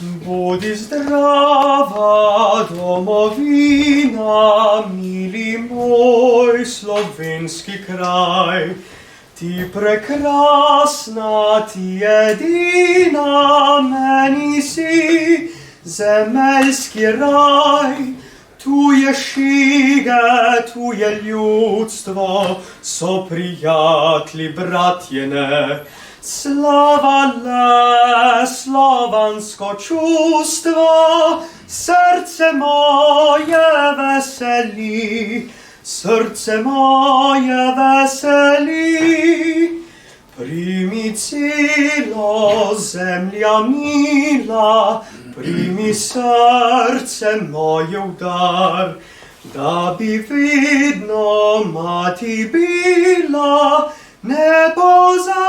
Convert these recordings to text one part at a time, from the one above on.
Bodi zdrava, domovina, mili moj slovenski kraj. Ti prekrasna, ti edina, meni si zemeljski raj. Tu je šige, tu je ljudstvo, so prijatelji, bratjene. Slava le, slovansko čustvo, srce moje veseli, srce moje veseli. Primi celo, zemlja mila, primi srce moje v dar, da bi vidno mati bila, ne pozabljena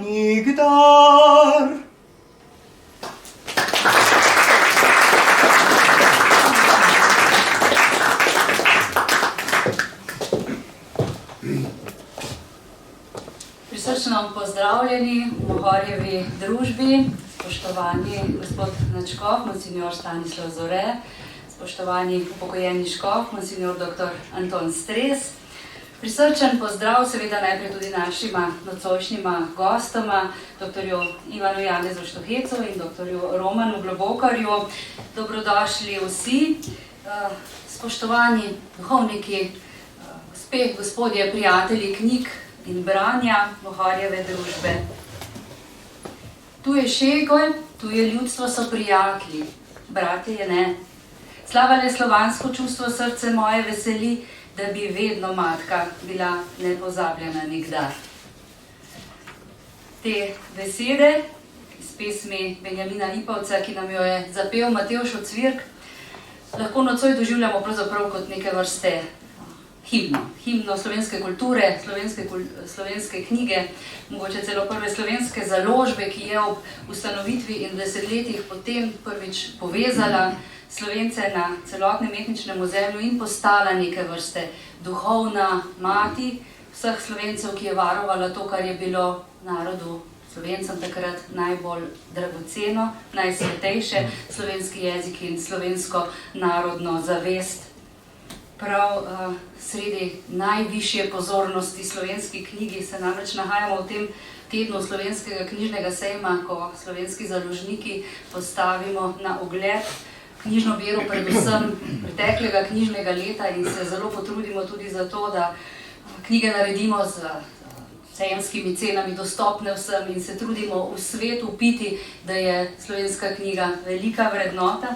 nikdar. Prisrčno pozdravljeni v Mohorjevi družbi, spoštovani gospod nadškof, monsignor Stanislav Zore, spoštovani upokojeni škof, monsignor dr. Anton Stres. Prisrčen pozdrav seveda najprej tudi našima nocojšnjima gostoma, dr. Ivanu Janezu Štuhecu in dr. Romanu Globokarju. Dobrodošli vsi, spoštovani duhovniki, gospe, gospodje, prijatelji knjig in branja Mohorjeve družbe. Tu je šegoj, tu je ljudstvo, so prijatelji, bratje je ne. Slava le slovansko čustvo, srce moje veseli, da bi vedno matka bila nepozabljena nikdar. Te besede iz pesmi Benjamina Lipovca, ki nam jo je zapel Matevž Ocvirk, lahko nocoj doživljamo pravzaprav kot neke vrste himno slovenske kulture, slovenske knjige, mogoče celo prve slovenske založbe, ki je ob ustanovitvi in desetletjih potem prvič povezala Slovence na celotnem etničnem ozemlju in postala neke vrste duhovna mati vseh Slovencev, ki je varovala to, kar je bilo narodu, Slovencem takrat najbolj dragoceno, najsvetejše, slovenski jezik in slovensko narodno zavest. Prav sredi najvišje pozornosti slovenski knjigi se namreč nahajamo v tem tednu slovenskega knjižnega sejma, ko slovenski založniki postavimo na ogled knjižno bero predvsem preteklega knjižnega leta in se zelo potrudimo tudi za to, da knjige naredimo z sejemskimi cenami dostopne vsem in se trudimo v svetu piti, da je slovenska knjiga velika vrednota,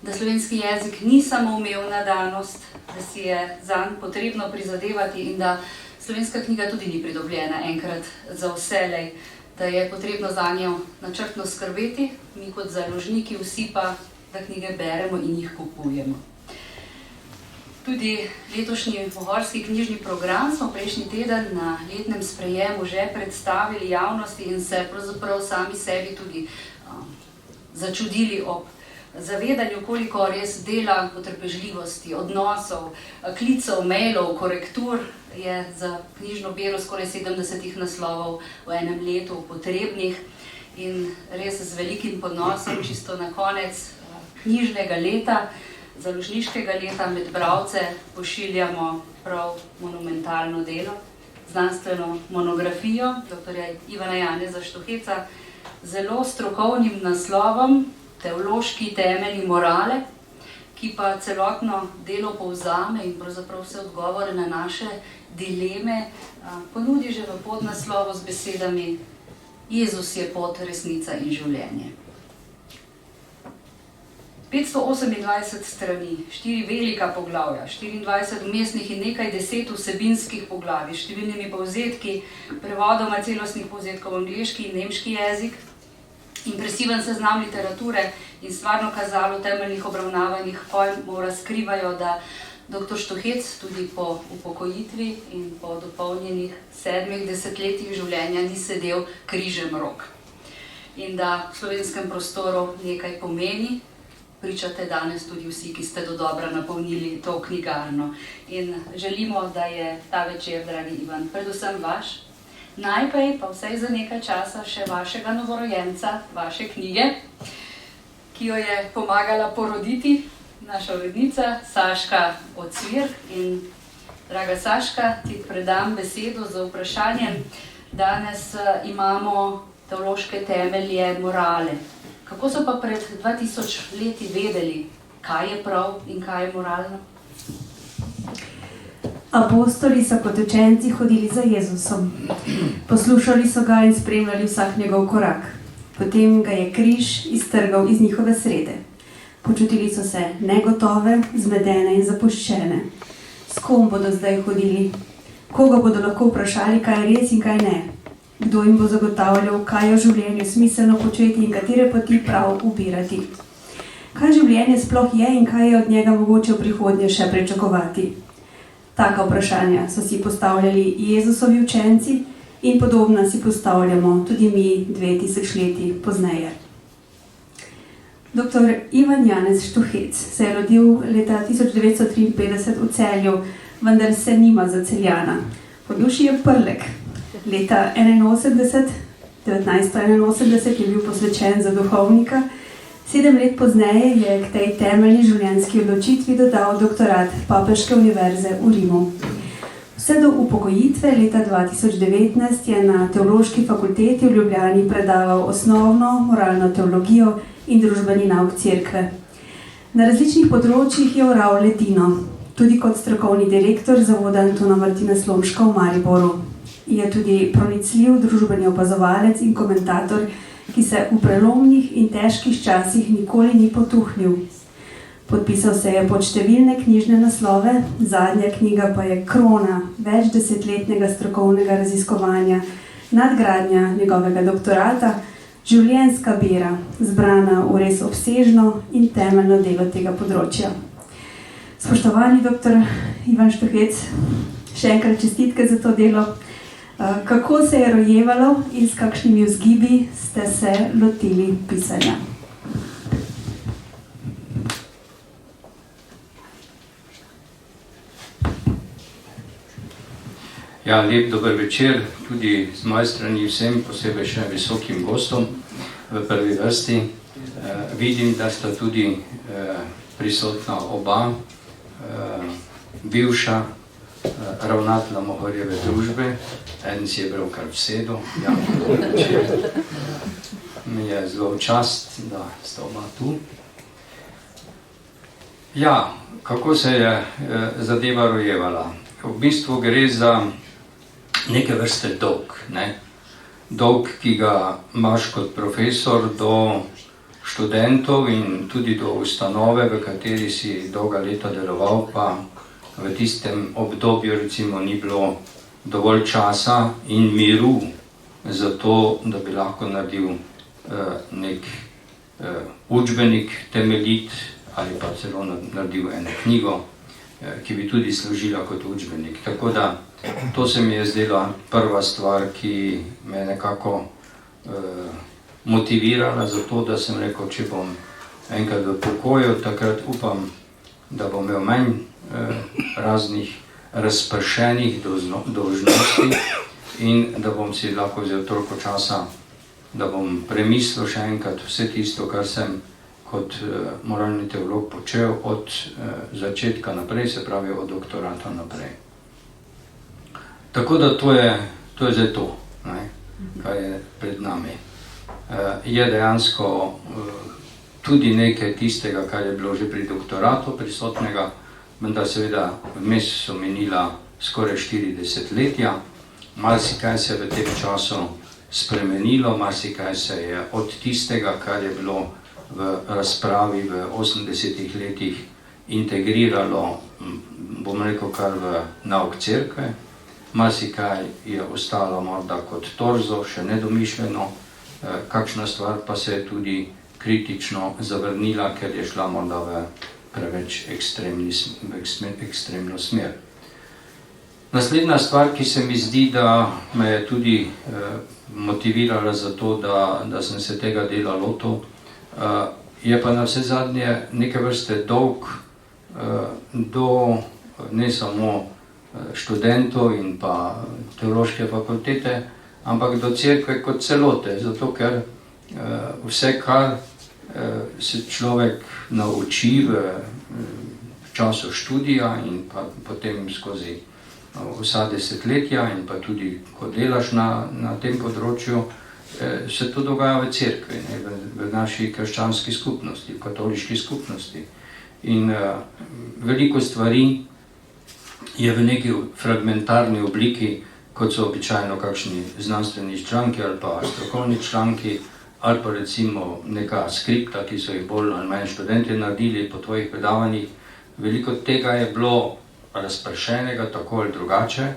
da slovenski jezik ni samoumevna danost, da si je zanj potrebno prizadevati in da slovenska knjiga tudi ni pridobljena enkrat za vselej, da je potrebno zanjo načrtno skrbeti, mi kot založniki, vsi pa, da knjige beremo in jih kupujemo. Tudi letošnji Mohorski knjižni program smo prejšnji teden na letnem sprejemu že predstavili javnosti in se pravzaprav sami sebi tudi začudili ob zavedanju, koliko res dela, potrpežljivosti, odnosov, klicev, mailov, korektur je za knjižno bero skoraj 70 naslovov v enem letu potrebnih in res z velikim ponosom čisto na konec knjižnega leta, založniškega leta med bralce pošiljamo prav monumentalno delo, znanstveno monografijo dr. Ivana Janeza Štuheca, zelo strokovnim naslovom Teološki temelji morale, ki pa celotno delo povzame in pravzaprav vse odgovore na naše dileme ponudi že v podnaslovu z besedami Jezus je pot, resnica in življenje. 528 strani, 4 velika poglavja, 24 vmesnih in nekaj 10 vsebinskih poglavij, številnimi povzetki, prevodoma celostnih povzetkov v angleški in nemški jezik, impresiven seznam literature in stvarno kazalo temeljnih obravnavanih pojmov razkrivajo, da dr. Štuhec tudi po upokojitvi in po dopolnjenih 7 desetletjih življenja ni sedel križem rok. In da v slovenskem prostoru nekaj pomeni, pričate danes tudi vsi, ki ste dodobra napolnili to knjigarno. In želimo, da je ta večer, dragi Ivan, predvsem vaš, Najprej pa vsej za nekaj časa še vašega novorojenca, vaše knjige, ki jo je pomagala poroditi naša urednica Saška Ocvirk. In draga Saška, ti predam besedo za vprašanje. Danes imamo teološke temelje morale. Kako so pa pred 2000 leti vedeli, kaj je prav in kaj je moralno? Apostoli so kot učenci hodili za Jezusom. Poslušali so ga in spremljali vsak njegov korak. Potem ga je križ iztrgal iz njihove srede. Počutili so se negotove, zmedene in zapuščene. S kom bodo zdaj hodili? Koga bodo lahko vprašali, kaj je res in kaj ne? Kdo jim bo zagotavljal, kaj je v življenju smiselno početi in katere poti prav ubirati? Kaj življenje sploh je in kaj je od njega mogoče v prihodnje še pričakovati? Taka vprašanja so si postavljali Jezusovi učenci in podobna si postavljamo tudi mi 2000 leti pozneje. Dr. Ivan Janez Štuhec se je rodil leta 1953 v Celju, vendar se nima za Celjana. Po duši je Prlek. Leta 1981 je bil posvečen za duhovnika, 7 let pozneje je k tej temeljni življenjski odločitvi dodal doktorat Papeške univerze v Rimu. Vse do upokojitve leta 2019 je na Teološki fakulteti v Ljubljani predaval osnovno moralno teologijo in družbeni nauk cerkve. Na različnih področjih je oral ledino, tudi kot strokovni direktor zavoda Antona Martina Slomška v Mariboru. Je tudi pronicljiv družbeni opazovalec in komentator, ki se v prelomnih in težkih časih nikoli ni potuhnil. Podpisal se je pod številne knjižne naslove, zadnja knjiga pa je krona večdesetletnega strokovnega raziskovanja, nadgradnja njegovega doktorata, življenjska bera, zbrana v res obsežno in temeljno delo tega področja. Spoštovani dr. Ivan Štuhec, še enkrat čestitke za to delo. Kako se je rojevalo in s kakšnimi vzgibi ste se lotili pisanja? Ja, lep dober večer, tudi z moje strani vsem, posebej še visokim gostom v prvi vrsti. Vidim, da sta tudi prisotna oba bivša ravnatelja Mohorjeve družbe. En si je pravkar vsedel. Ja, mi je zelo čast, da sta oba tu. Ja, kako se je zadeva rojevala? V bistvu gre za neke vrste dolg, ne? Dolg, ki ga imaš kot profesor do študentov in tudi do ustanove, v kateri si dolga leta deloval, pa v tistem obdobju recimo ni bilo dovolj časa in miru za to, da bi lahko naredil nek učbenik temeljit ali pa celo naredil eno knjigo, ki bi tudi služila kot učbenik. Tako da to se mi je zdela prva stvar, ki me nekako motivirala za to, da sem rekel, če bom enkrat v pokoju, takrat upam, da bom imel manj raznih razpršenih dolžnosti in da bom si lahko vzel toliko časa, da bom premislil še enkrat vse tisto, kar sem kot moralni teolog počel od začetka naprej, se pravi od doktorata naprej. Tako da to je zdaj to, ne, kaj je pred nami. Je dejansko tudi nekaj tistega, kar je bilo že pri doktoratu prisotnega, vendar seveda vmes so minila skoraj 40 letja. Marsikaj se je v tem času spremenilo, marsikaj se je od tistega, kar je bilo v razpravi v 80-ih letih integriralo, bom rekel, kar v nauk cerkve. Marsikaj je ostalo morda kot torzo, še nedomišljeno, kakšna stvar pa se je tudi kritično zavrnila, ker je šla morda v preveč ekstremno smer. Naslednja stvar, ki se mi zdi, da me je tudi motivirala za to, da sem se tega dela lotil, je pa na vse zadnje neke vrste dolg do ne samo študentov in pa teološke fakultete, ampak do cerkve kot celote, zato ker vse, kar se človek nauči v času študija in pa potem skozi vsa desetletja in pa tudi, ko delaš na tem področju, se to dogaja v cerkvi, ne, v naši krščanski skupnosti, v katoliški skupnosti. In veliko stvari je v neki fragmentarni obliki, kot so običajno kakšni znanstveni članki ali pa strokovni članki, ali pa recimo neka skripta, ki so jih bolj ali manj študenti naredili po tvojih predavanjih. Veliko tega je bilo razpršenega tako ali drugače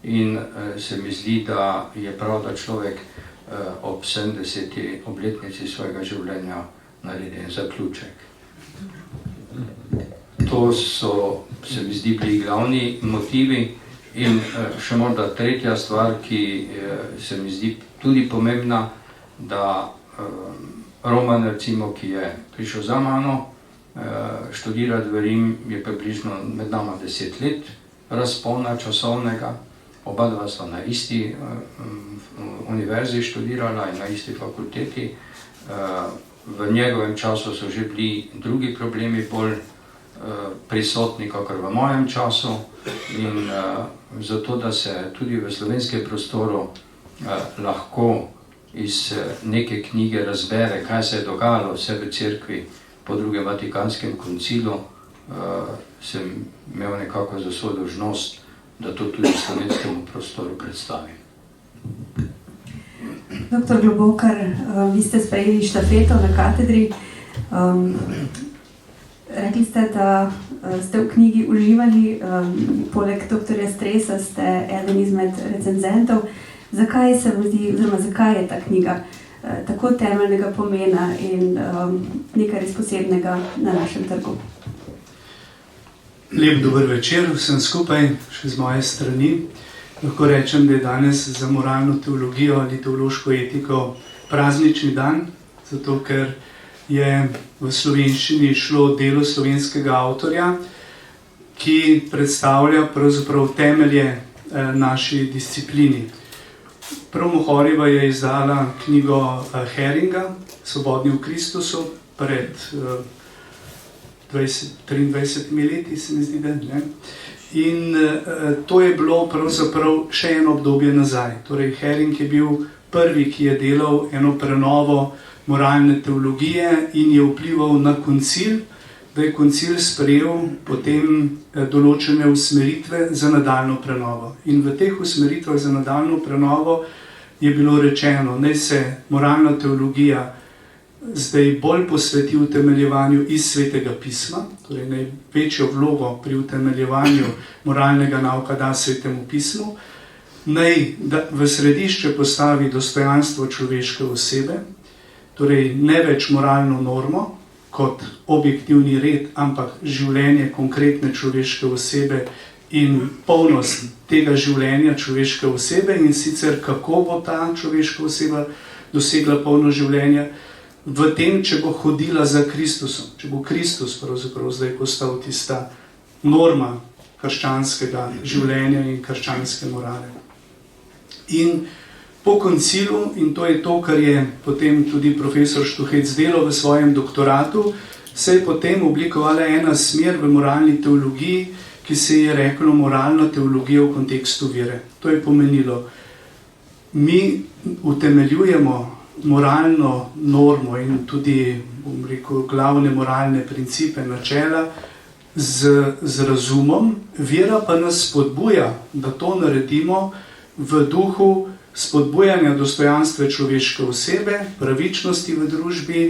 in se mi zdi, da je prav, da človek ob 70. obletnici svojega življenja naredi en zaključek. To so, se mi zdi, bili glavni motivi. In še morda tretja stvar, ki se mi zdi tudi pomembna, da Roman, recimo, ki je prišel za mano študirati v Rim, je približno med nama 10 let razpona časovnega. Oba dva sta na isti univerzi študirala in na isti fakulteti. V njegovem času so že bili drugi problemi bolj prisotni, kakor v mojem času. In zato, da se tudi v slovenskem prostoru lahko iz neke knjige razbere, kaj se je dogajalo vse v cerkvi po drugem Vatikanskem koncilu, sem imel nekako za svojo dolžnost, da to tudi v slovenskemu prostoru predstavim. Doktor Globokar, vi ste sprejeli štafeto na katedri. Rekli ste, da ste v knjigi uživali, poleg doktorja Stresa ste eden izmed recenzentov. Zakaj se vam zdi, oziroma zakaj je ta knjiga tako temeljnega pomena in nekaj res posebnega na našem trgu? Lep dober večer vsem skupaj, še z moje strani. Lahko rečem, da je danes za moralno teologijo ali teološko etiko praznični dan, zato ker je v slovenščini šlo delo slovenskega avtorja, ki predstavlja pravzaprav temelje naši disciplini. Prav Mohorjeva je izdala knjigo Heringa, Svobodni v Kristusu, pred 23 leti, se mi zdi, ne? In to je bilo pravzaprav še eno obdobje nazaj. Torej, Hering je bil prvi, ki je delal eno prenovo moralne teologije in je vplival na koncil, da je koncil sprejel potem določene usmeritve za nadaljnjo prenovo. In v teh usmeritvah za nadaljnjo prenovo je bilo rečeno, naj se moralna teologija zdaj bolj posveti utemeljevanju iz Svetega pisma, torej največjo vlogo pri utemeljevanju moralnega nauka da Svetemu pismu, naj v središče postavi dostojanstvo človeške osebe, torej ne več moralno normo kot objektivni red, ampak življenje konkretne človeške osebe in polnost tega življenja človeške osebe, in sicer kako bo ta človeška oseba dosegla polno življenje v tem, če bo hodila za Kristusom, če bo Kristus pravzaprav zdaj postal tista norma krščanskega življenja in krščanske morale. In po koncilu, in to je to, kar je potem tudi profesor Štuhec delal v svojem doktoratu, se je potem oblikovala ena smer v moralni teologiji, ki se je reklo moralna teologija v kontekstu vere. To je pomenilo, mi utemeljujemo moralno normo in tudi, bom rekel, glavne moralne principe, načela z razumom, vera pa nas spodbuja, da to naredimo v duhu spodbujanja dostojanstva človeške osebe, pravičnosti v družbi,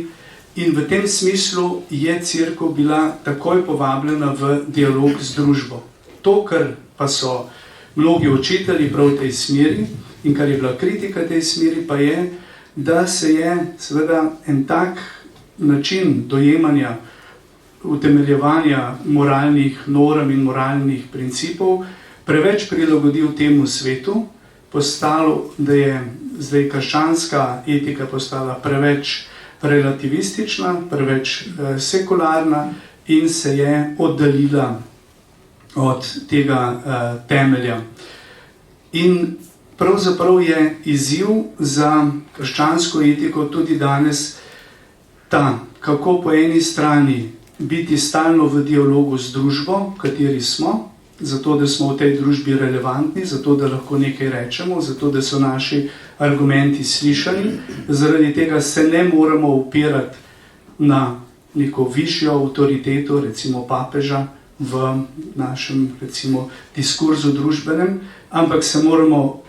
in v tem smislu je cerkev bila takoj povabljena v dialog z družbo. To, kar pa so mnogi učitelji prav v tej smeri in kar je bila kritika tej smeri, pa je, da se je seveda en tak način dojemanja, utemeljevanja moralnih norm in moralnih principov preveč prilagodil temu svetu, postalo, da je zdaj krščanska etika postala preveč relativistična, preveč sekularna in se je oddaljila od tega temelja. In pravzaprav je izziv za krščansko etiko tudi danes ta, kako po eni strani biti stalno v dialogu z družbo, v kateri smo, zato da smo v tej družbi relevantni, zato da lahko nekaj rečemo, zato da so naši argumenti slišani, zaradi tega se ne moramo upirati na neko višjo avtoriteto, recimo papeža, v našem, recimo, diskurzu družbenem, ampak se moramo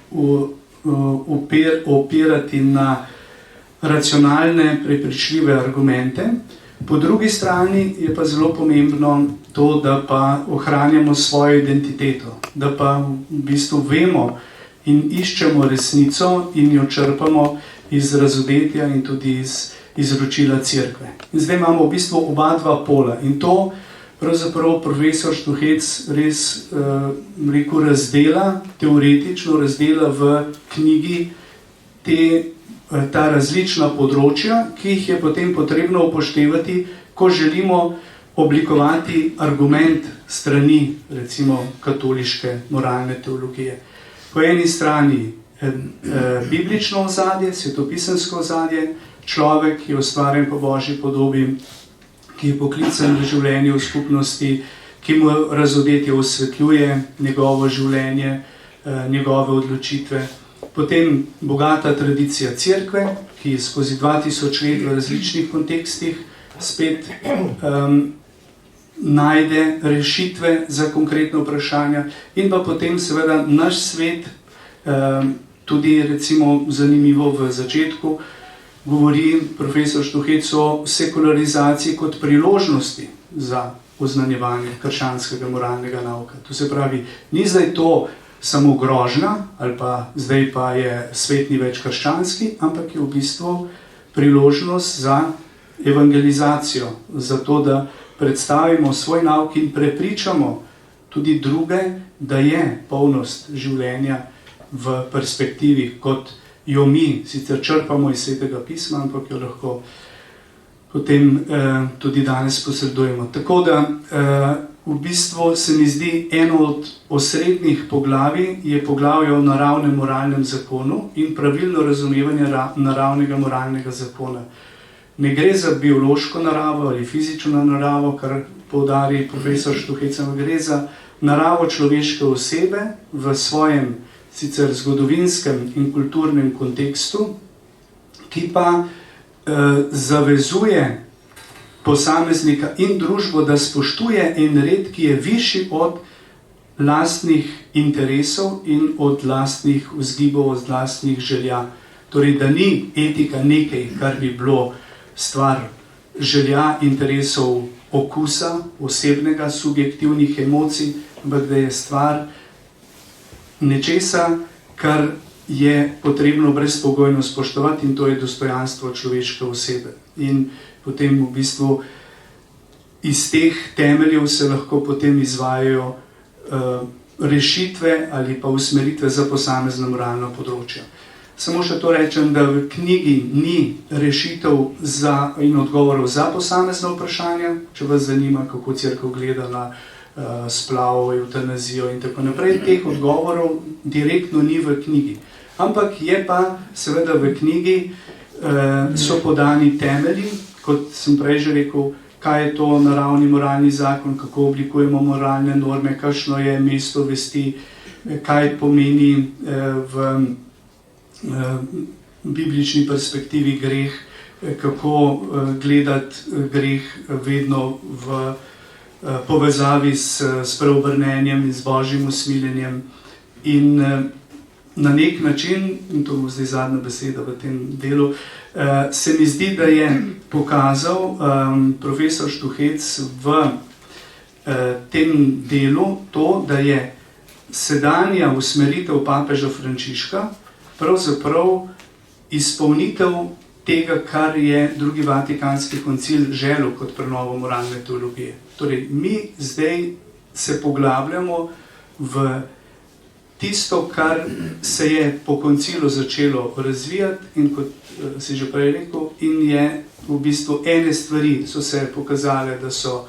opirati na racionalne, prepričljive argumente. Po drugi strani je pa zelo pomembno to, da pa ohranjamo svojo identiteto, da pa v bistvu vemo in iščemo resnico in jo črpamo iz razodetja in tudi iz izročila cerkve. In zdaj imamo v bistvu oba dva pola in to pravzaprav profesor Štuhec res razdela, teoretično razdela v knjigi ta različna področja, ki jih je potem potrebno upoštevati, ko želimo oblikovati argument strani, recimo, katoliške moralne teologije. Po eni strani biblično ozadje, svetopisemsko ozadje, človek je ustvarjen po Božji podobi, ki je poklican v življenju v skupnosti, ki mu razodetje osvetljuje njegovo življenje, njegove odločitve. Potem bogata tradicija cerkve, ki skozi 2000 let v različnih kontekstih spet najde rešitve za konkretne vprašanja. In pa potem seveda naš svet, tudi recimo zanimivo v začetku, govori profesor Štuhec o sekularizaciji kot priložnosti za oznanjevanje krščanskega moralnega nauka. To se pravi, ni zdaj to samo grožnja, ali pa zdaj pa je svet ni več krščanski, ampak je v bistvu priložnost za evangelizacijo, za to, da predstavimo svoj nauk in prepričamo tudi druge, da je polnost življenja v perspektivi, kot jo mi sicer črpamo iz Svetega pisma, ampak jo lahko potem tudi danes posredujemo. Tako da v bistvu se mi zdi eno od osrednjih poglavij je poglavje o naravnem moralnem zakonu in pravilno razumevanje naravnega moralnega zakona. Ne gre za biološko naravo ali fizično naravo, kar poudari profesor Štuhec, gre za naravo človeške osebe v svojem sicer zgodovinskem in kulturnem kontekstu, ki pa zavezuje posameznika in družbo, da spoštuje en red, ki je višji od lastnih interesov in od lastnih vzgibov, od lastnih želja. Torej, da ni etika nekaj, kar bi bilo stvar želja, interesov, okusa, osebnega, subjektivnih emocij, ampak da je stvar nečesa, kar je potrebno brezpogojno spoštovati, in to je dostojanstvo človeške osebe. In potem v bistvu iz teh temeljev se lahko potem izvajajo rešitve ali pa usmeritve za posamezna moralna področja. Samo še to rečem, da v knjigi ni rešitev in odgovorov za posamezna vprašanja, če vas zanima, kako cerkev gleda na splav, evtanazijo in tako naprej. Teh odgovorov direktno ni v knjigi. Ampak je pa seveda v knjigi so podani temelji, kot sem prej že rekel, kaj je to naravni moralni zakon, kako oblikujemo moralne norme, kakšno je mesto vesti, kaj pomeni v biblični perspektivi greh, kako gledati greh vedno v povezavi s preobrnenjem in z Božjim usmiljenjem. In na nek način, in to bo zdaj zadnja beseda v tem delu, se mi zdi, da je pokazal profesor Štuhec v tem delu to, da je sedanja usmeritev papeža Frančiška pravzaprav izpolnitev tega, kar je drugi Vatikanski koncil želel kot prenovo moralne teologije. Torej, mi zdaj se poglabljamo v tisto, kar se je po koncilu začelo razvijati in kot si že prej rekel, in je v bistvu ene stvari so se pokazale, da so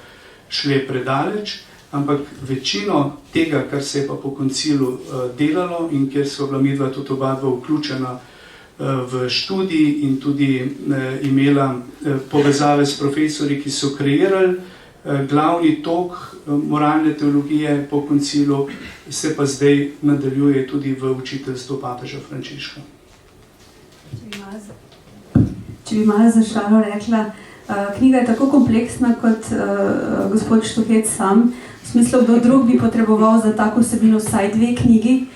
šle predaleč, ampak večino tega, kar se je pa po koncilu delalo in kjer so bila midva tudi oba dva vključena v študij in tudi imela povezave s profesori, ki so kreirali glavni tok moralne teologije po koncilu, se pa zdaj nadaljuje tudi v učiteljstvu papeža Frančiška. Če bi malo za šalo rekla, knjiga je tako kompleksna kot gospod Štuhec sam, v smislu, kdo drug bi potreboval za tako vsebino vsaj 2 knjigi.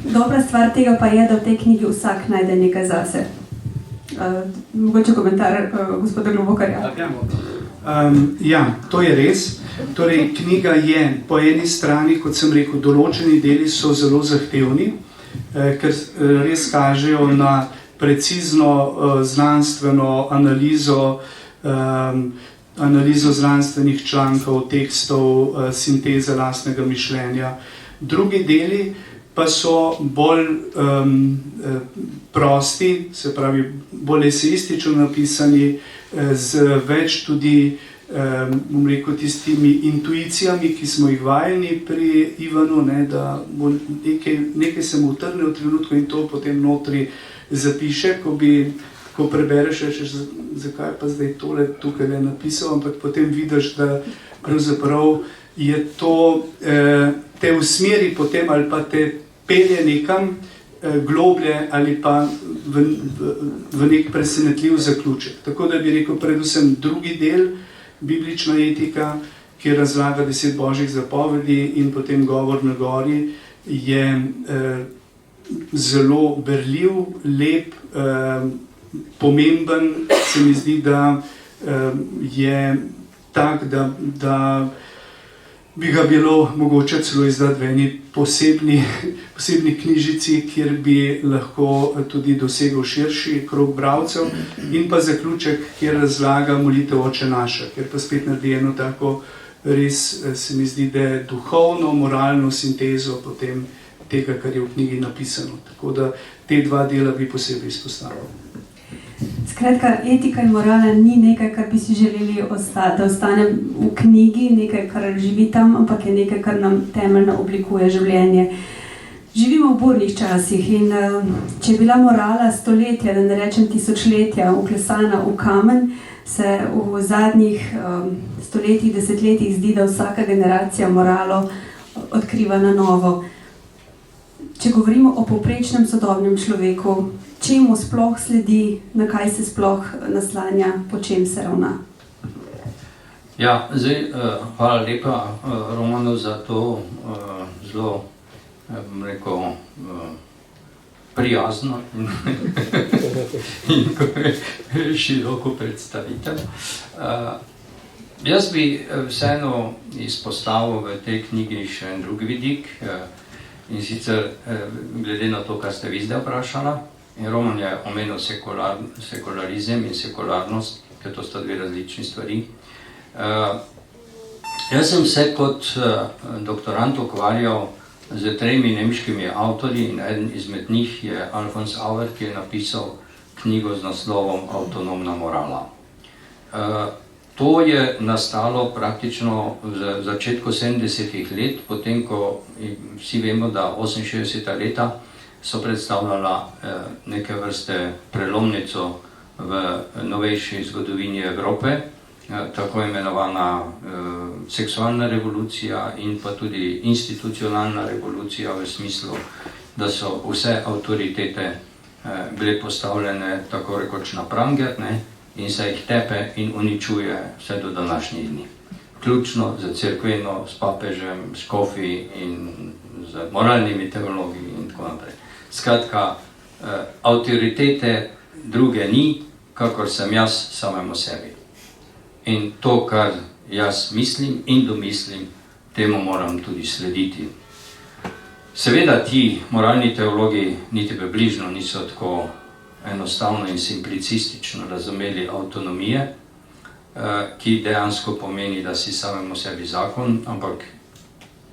Dobra stvar tega pa je, da v tej knjigi vsak najde nekaj zase. Mogoče komentar gospoda Globokarja. Ja, to je res. Torej, knjiga je po eni strani, kot sem rekel, določeni deli so zelo zahtevni, ker res kažejo na precizno znanstveno analizo, analizo znanstvenih člankov, tekstov, sinteze lastnega mišljenja. Drugi deli pa so bolj prosti, se pravi bolj esejistično napisani, z več tudi, bom rekel, tistimi intuicijami, ki smo jih vajeni pri Ivanu, ne, da nekaj se mu utrne v trenutku in to potem notri zapiše, ko prebereš, rečeš, zakaj pa zdaj tole tukaj le napisal, ampak potem vidiš, da pravzaprav je to te usmeri potem ali pa te pelje nekam globlje ali pa v nek presenetljiv zaključek. Tako da bi rekel predvsem drugi del, biblična etika, ki razlaga 10 božjih zapovedi in potem govor na gori, je zelo berljiv, lep, pomemben, se mi zdi, da je tak, da bi ga bilo mogoče celo izdati v eni posebni knjižici, kjer bi lahko tudi dosegel širši krog bralcev, in pa zaključek, kjer razlaga molitev Oče naša, kjer pa spet naredi eno tako res, se mi zdi, da je duhovno, moralno sintezo potem tega, kar je v knjigi napisano. Tako da te 2 dela bi posebej izpostavil. Skratka, etika in morala ni nekaj, kar bi si želeli da ostane v knjigi, nekaj, kar živi tam, ampak je nekaj, kar nam temeljno oblikuje življenje. Živimo v burnih časih in če je bila morala stoletja, da ne rečem tisočletja, vklesana v kamen, se v zadnjih stoletjih, desetletjih zdi, da vsaka generacija moralo odkriva na novo. Če govorimo o povprečnem sodobnem človeku, čemu sploh sledi, na kaj se sploh naslanja, po čem se ravna? Ja, zdaj, hvala lepa Romanu za to zelo, bom rekel, prijazno in široko predstavitev. Jaz bi vseeno izpostavil v tej knjigi še en drugi vidik, in sicer glede na to, kar ste vi zdaj vprašala. In Roman je omenil sekularizem in sekularnost, ker to sta 2 različni stvari. Jaz sem se kot doktorant ukvarjal z 3 nemškimi avtorji in eden izmed njih je Alfons Auer, ki je napisal knjigo z naslovom Avtonomna morala. To je nastalo praktično v začetku 70-ih let, potem ko vsi vemo, da 68 leta so predstavljala neke vrste prelomnico v novejši zgodovini Evrope, tako imenovana seksualna revolucija in pa tudi institucionalna revolucija v smislu, da so vse avtoritete bile postavljene tako rekoč na pranger, in se jih tepe in uničuje vse do današnjih dni. Vključno z cerkveno, s papežem, s škofi in z moralnimi teologi in tako naprej. Skratka, avtoritete druge ni, kakor sem jaz samemu sebi. In to, kar jaz mislim in domislim, temu moram tudi slediti. Seveda ti moralni teologi niti približno niso tako enostavno in simplicistično razumeli avtonomije, ki dejansko pomeni, da si samemu sebi zakon, ampak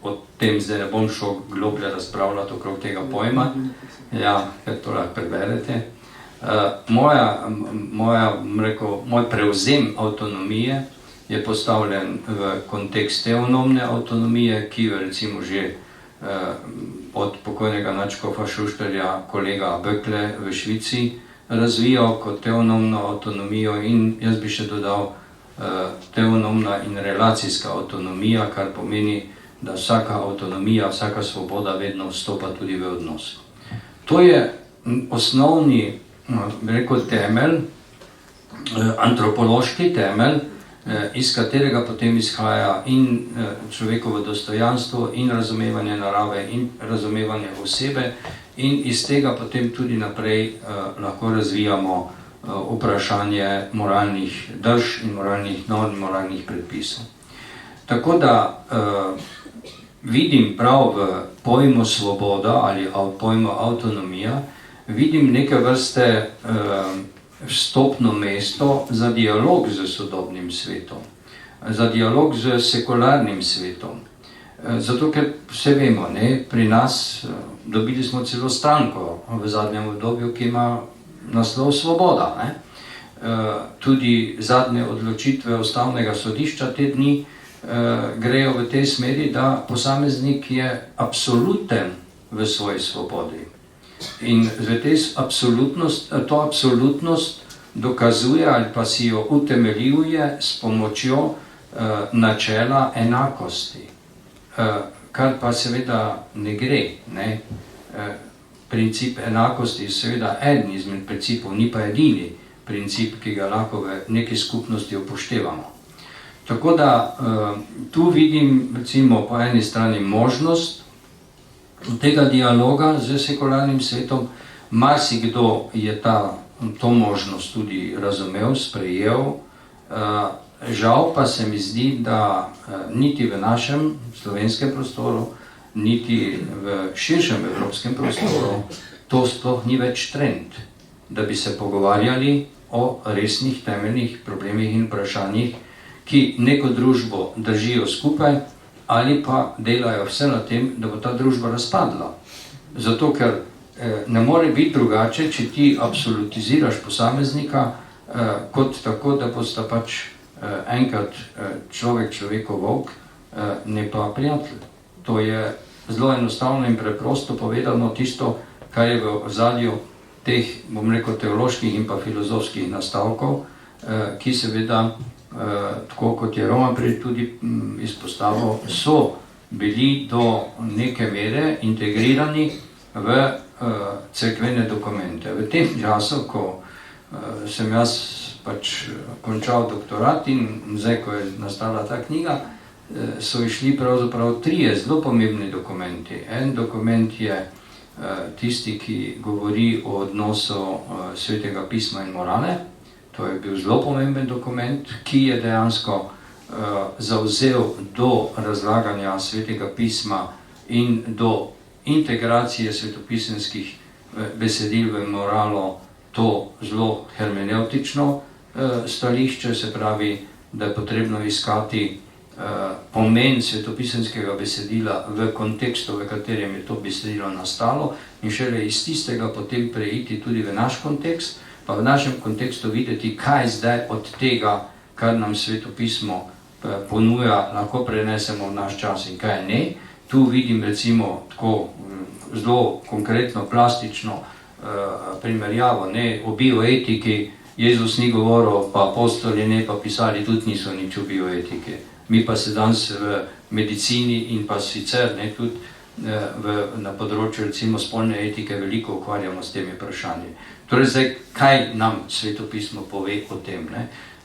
o tem zdaj ne bom šel globlje razpravljati okrog tega pojma, ker to lahko preberete. Moj prevzem avtonomije je postavljen v kontekst teonomne avtonomije, ki jo recimo že od pokojnega nadškofa Šuštarja kolega Böckle v Švici razvijal kot teonomno avtonomijo, in jaz bi še dodal teonomna in relacijska avtonomija, kar pomeni, da vsaka avtonomija, vsaka svoboda vedno vstopa tudi v odnos. To je osnovni, bi rekel, temelj, antropološki temelj, iz katerega potem izhaja in človekovo dostojanstvo, in razumevanje narave, in razumevanje osebe, in iz tega potem tudi naprej lahko razvijamo vprašanje moralnih drž in moralnih norm, moralnih predpisov. Tako da vidim prav v pojmu svoboda ali pojmu avtonomija, vidim neke vrste vstopno mesto za dialog z sodobnim svetom, za dialog z sekularnim svetom. Zato, ker vse vemo, pri nas dobili smo celo stranko v zadnjem obdobju, ki ima naslov Svoboda. Tudi zadnje odločitve Ustavnega sodišča te dni grejo v tej smeri, da posameznik je absoluten v svoji svobodi. In to absolutnost dokazuje ali pa si jo utemeljuje s pomočjo načela enakosti, kar pa seveda ne gre. Princip enakosti je seveda eden izmed principov, ni pa edini princip, ki ga lahko v neki skupnosti upoštevamo. Tako da tu vidim recimo po eni strani možnost tega dialoga z sekularnim svetom. Marsikdo je to možnost tudi razumel, sprejel. Žal pa se mi zdi, da niti v našem slovenskem prostoru, niti v širšem evropskem prostoru to sploh ni več trend, da bi se pogovarjali o resnih temeljnih problemih in vprašanjih, ki neko družbo držijo skupaj ali pa delajo vse na tem, da bo ta družba razpadla. Zato, ker ne more biti drugače, če ti absolutiziraš posameznika kot tako, da bosta pač enkrat človekov volk, ne pa prijatelj. To je zelo enostavno in preprosto povedano tisto, kar je v ozadju teh, bom rekel, teoloških in pa filozofskih nastavkov, ki seveda, tako kot je Roman prej tudi izpostavil, so bili do neke mere integrirani v cerkvene dokumente. V tem času, ko sem jaz pač končal doktorat in zdaj, ko je nastala ta knjiga, so išli pravzaprav 3 zelo pomembni dokumenti. En dokument je tisti, ki govori o odnosu Svetega pisma in morale. To je bil zelo pomemben dokument, ki je dejansko zavzel do razlaganja Svetega pisma in do integracije svetopisemskih besedil v moralo to zelo hermeneutično stališče, se pravi, da je potrebno iskati pomen svetopisemskega besedila v kontekstu, v katerem je to besedilo nastalo, in šele iz tistega potem preiti tudi v naš kontekst, pa v našem kontekstu videti, kaj zdaj od tega, kar nam svetopismo ponuja, lahko prenesemo v naš čas in kaj ne. Tu vidim recimo tako zelo konkretno, plastično primerjavo, o bioetiki. Jezus ni govoril, pa apostoli ne, pa pisali tudi niso nič o bioetike. Mi pa se danes v medicini in pa sicer tudi na področju recimo spolne etike veliko ukvarjamo s temi vprašanji. Torej zdaj, kaj nam svetopismo pove o tem?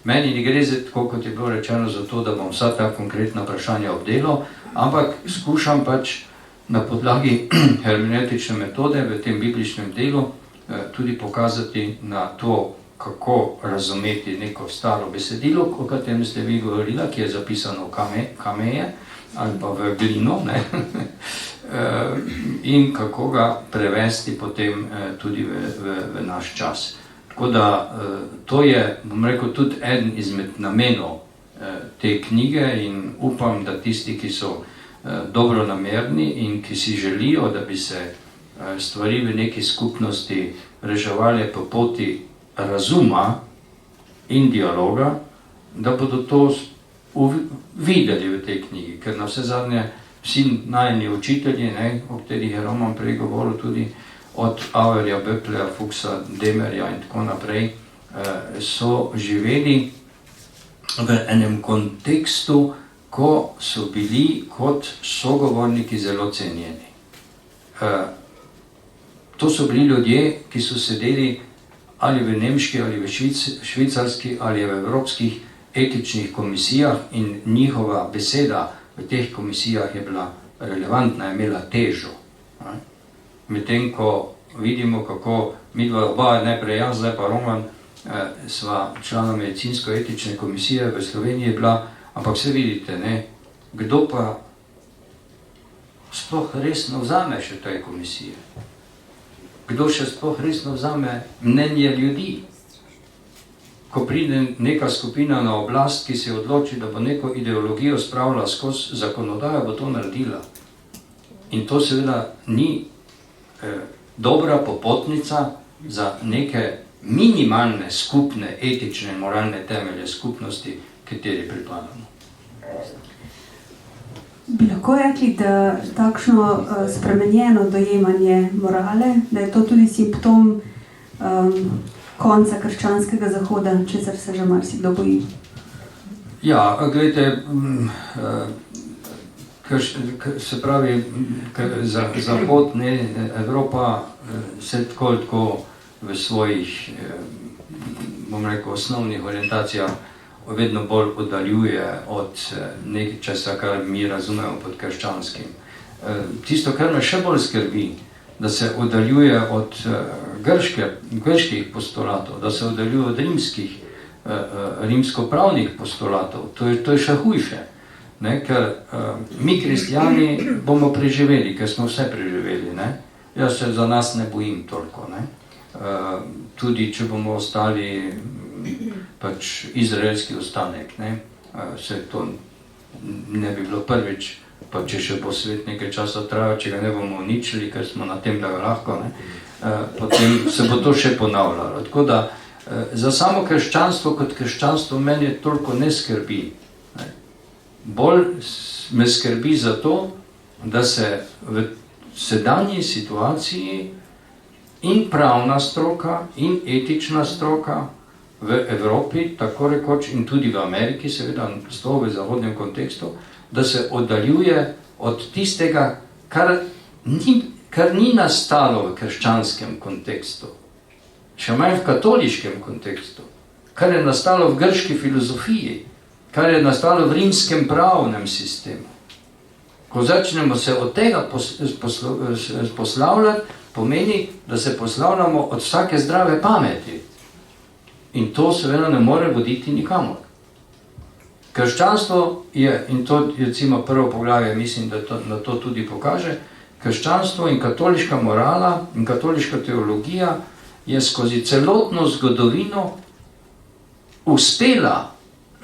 Meni ne gre tako, kot je bilo rečeno, za to, da bom vsa ta konkretna vprašanja obdelal, ampak skušam pač na podlagi hermeneutične metode v tem bibličnem delu tudi pokazati na to, kako razumeti neko staro besedilo, o katerem ste vi govorila, ki je zapisano v kameje ali pa v glino, in kako ga prevesti potem tudi v naš čas. Tako da to je, bom rekel, tudi eden izmed namenov te knjige in upam, da tisti, ki so dobronamerni in ki si želijo, da bi se stvari v neki skupnosti reševali po poti razuma in dialoga, da bodo to videli v tej knjigi, ker na vse zadnje vsi najni učitelji, ne, o katerih je Roman prej govoril, tudi od Auerja, Böckleja, Fuchsa, Demerja in tako naprej, so živeli v enem kontekstu, ko so bili kot sogovorniki zelo cenjeni. To so bili ljudje, ki so sedeli ali v nemški, ali v švicarski, ali v evropskih etičnih komisijah in njihova beseda v teh komisijah je bila relevantna, je imela težo. Medtem ko vidimo, kako midva oba, najprej jaz, zdaj pa Roman, sva člana medicinsko-etične komisije v Sloveniji bila, ampak vse vidite, ne, kdo pa sploh resno vzame še tej komisije? Kdo še sploh resno vzame mnenje ljudi? Ko pride neka skupina na oblast, ki se odloči, da bo neko ideologijo spravila skozi zakonodajo, bo to naredila. In to seveda ni dobra popotnica za neke minimalne, skupne, etične, moralne temelje skupnosti, kateri pripadamo. Bi lahko rekli, da takšno spremenjeno dojemanje morale, da je to tudi simptom konca krščanskega zahoda, česar se že marsikdo boji? Ja, gledajte, se pravi, Zahod, ne, Evropa se tako v svojih, bom rekel, osnovnih orientacijah vedno bolj oddaljuje od nečesa, kar mi razumemo pod krščanskim. Tisto, kar me še bolj skrbi, da se oddaljuje od grških postulatov, da se oddaljuje od rimsko-pravnih postulatov, to je še hujše. Ne, ker mi, kristijani, bomo preživeli, ker smo vse preživeli. Ne? Jaz se za nas ne bojim toliko. Ne? Tudi, če bomo ostali pač izraelski ostanek, ne? Se to ne bi bilo prvič, pa če še bo svet nekaj časa trajal, če ga ne bomo uničili, ker smo na tem, da ga lahko, ne? Potem se bo to še ponavljalo. Tako da za samo krščanstvo kot krščanstvo meni toliko ne skrbi. Bolj me skrbi za to, da se v sedanji situaciji in pravna stroka in etična stroka v Evropi, tako rekoč, in tudi v Ameriki, seveda v zahodnem kontekstu, da se oddaljuje od tistega, kar ni nastalo v krščanskem kontekstu, še manj v katoliškem kontekstu, kar je nastalo v grški filozofiji, kar je nastalo v rimskem pravnem sistemu. Ko začnemo se od tega poslavljati, pomeni, da se poslavljamo od vsake zdrave pameti. In to seveda ne more voditi nikamor. Krščanstvo je, in to je recimo prvo poglavje, mislim, da na to tudi pokaže, krščanstvo in katoliška morala in katoliška teologija je skozi celotno zgodovino uspela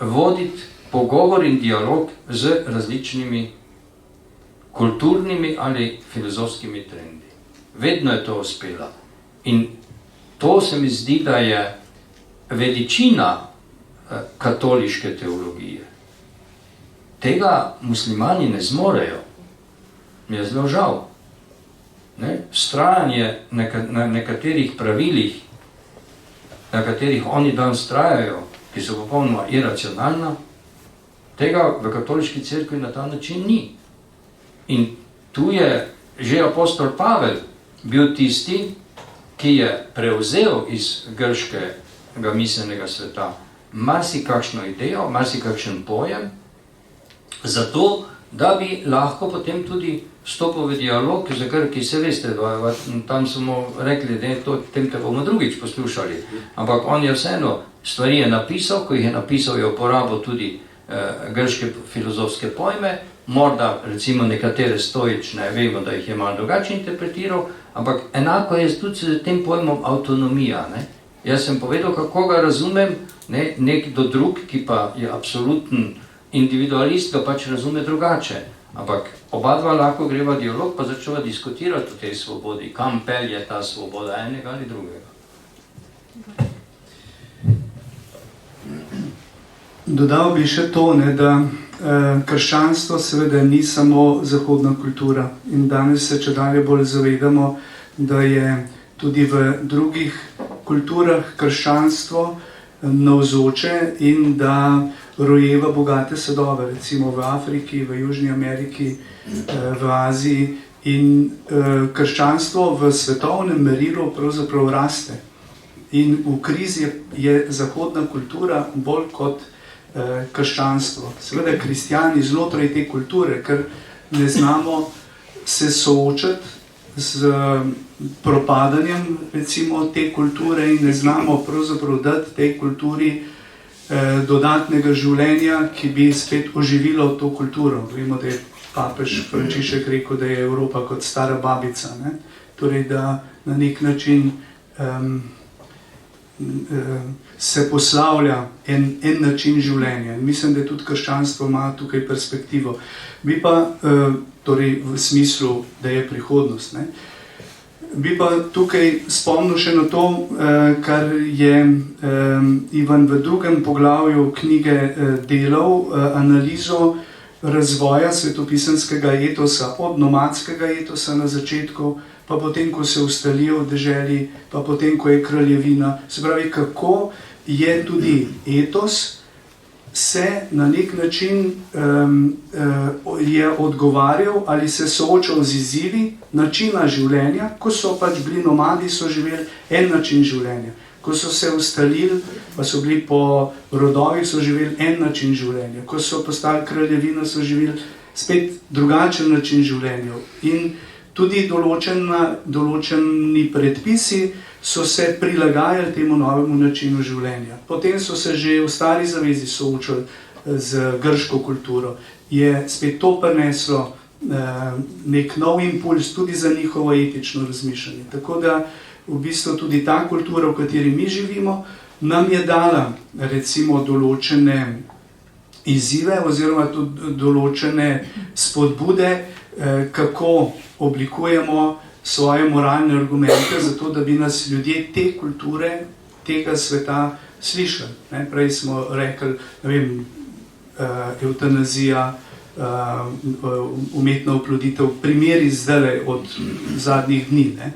voditi pogovor in dialog z različnimi kulturnimi ali filozofskimi trendi. Vedno je to uspela. In to se mi zdi, da je veličina katoliške teologije. Tega muslimani ne zmorejo. Mi je zelo žal. Vztrajanje na nekaterih pravilih, na katerih oni dan vztrajajo, ki so popolnoma iracionalna, tega v katoliški cerkvi na ta način ni. In tu je že apostol Pavel bil tisti, ki je prevzel iz grškega miselnega sveta marsikakšno idejo, marsikakšen pojem, zato, da bi lahko potem tudi vstopil v dialog z Grki. Se veste, tam smo rekli, da tem te bomo drugič poslušali, ampak on je vseeno stvari je napisal, ko jih je napisal, je uporabil tudi grške filozofske pojme, morda recimo nekatere stoične, vemo, da jih je malo drugače interpretiral, ampak enako je tudi s tem pojmom avtonomija. Ne? Jaz sem povedal, kako ga razumem, nekdo drug, ki pa je absoluten individualist, ga pač razume drugače. Ampak oba dva lahko greva dialog, pa začeva diskutirati o tej svobodi, kam pelje ta svoboda enega ali drugega. Dodal bi še to, ne, da krščanstvo seveda ni samo zahodna kultura in danes se čedalje bolj zavedamo, da je tudi v drugih kulturah krščanstvo navzoče in da rojeva bogate sadove, recimo v Afriki, v Južni Ameriki, v Aziji, in krščanstvo v svetovnem merilu pravzaprav raste. In v krizi je zahodna kultura bolj kot krščanstvo. Seveda kristjani znotraj te kulture, ker ne znamo se soočati z propadanjem recimo te kulture in ne znamo pravzaprav dati tej kulturi dodatnega življenja, ki bi spet oživilo to kulturo. Vemo, da je papež Frančišek rekel, da je Evropa kot stara babica, ne? Torej, da na nek način se poslavlja en način življenja. In mislim, da tudi krščanstvo ima tukaj perspektivo. Bi pa, torej v smislu, da je prihodnost, ne? Bi pa tukaj spomnil še na to, kar je Ivan v drugem poglavju knjige delal, analizo razvoja svetopisemskega etosa, od nomadskega etosa na začetku, pa potem, ko se ustalijo v deželi, pa potem, ko je kraljevina. Se pravi, kako je tudi etos se na nek način je odgovarjal ali se soočal z izzivi načina življenja. Ko so pač bili nomadi, so živeli en način življenja. Ko so se ustalili, pa so bili po rodovih, so živeli en način življenja. Ko so postali kraljevina, so živeli spet drugačen način življenja. In tudi določeni predpisi so se prilagajali temu novemu načinu življenja. Potem so se že v Stari zavezi soočali z grško kulturo. Je spet to prineslo nek nov impuls tudi za njihovo etično razmišljanje. Tako da v bistvu tudi ta kultura, v kateri mi živimo, nam je dala recimo določene izzive oziroma tudi določene spodbude, kako oblikujemo svoje moralne argumente, zato da bi nas ljudje te kulture, tega sveta slišali. Prej smo rekli, ne vem, evtanazija, umetna oploditev, primeri zdaj od zadnjih dni.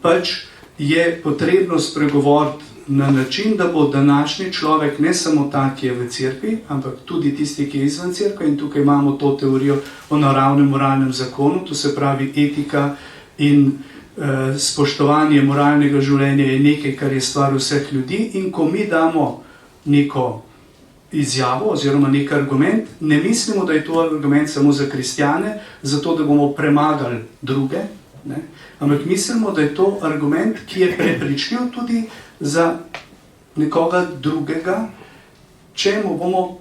Pač je potrebno spregovoriti na način, da bo današnji človek ne samo ta, ki je v cerkvi, ampak tudi tisti, ki je izven cerkve, in tukaj imamo to teorijo o naravnem moralnem zakonu, to se pravi etika in spoštovanje moralnega življenja je nekaj, kar je stvar vseh ljudi, in ko mi damo neko izjavo oziroma nek argument, ne mislimo, da je to argument samo za kristjane, zato da bomo premagali druge, ne? Ampak mislimo, da je to argument, ki je prepričljiv tudi za nekoga drugega, če mu bomo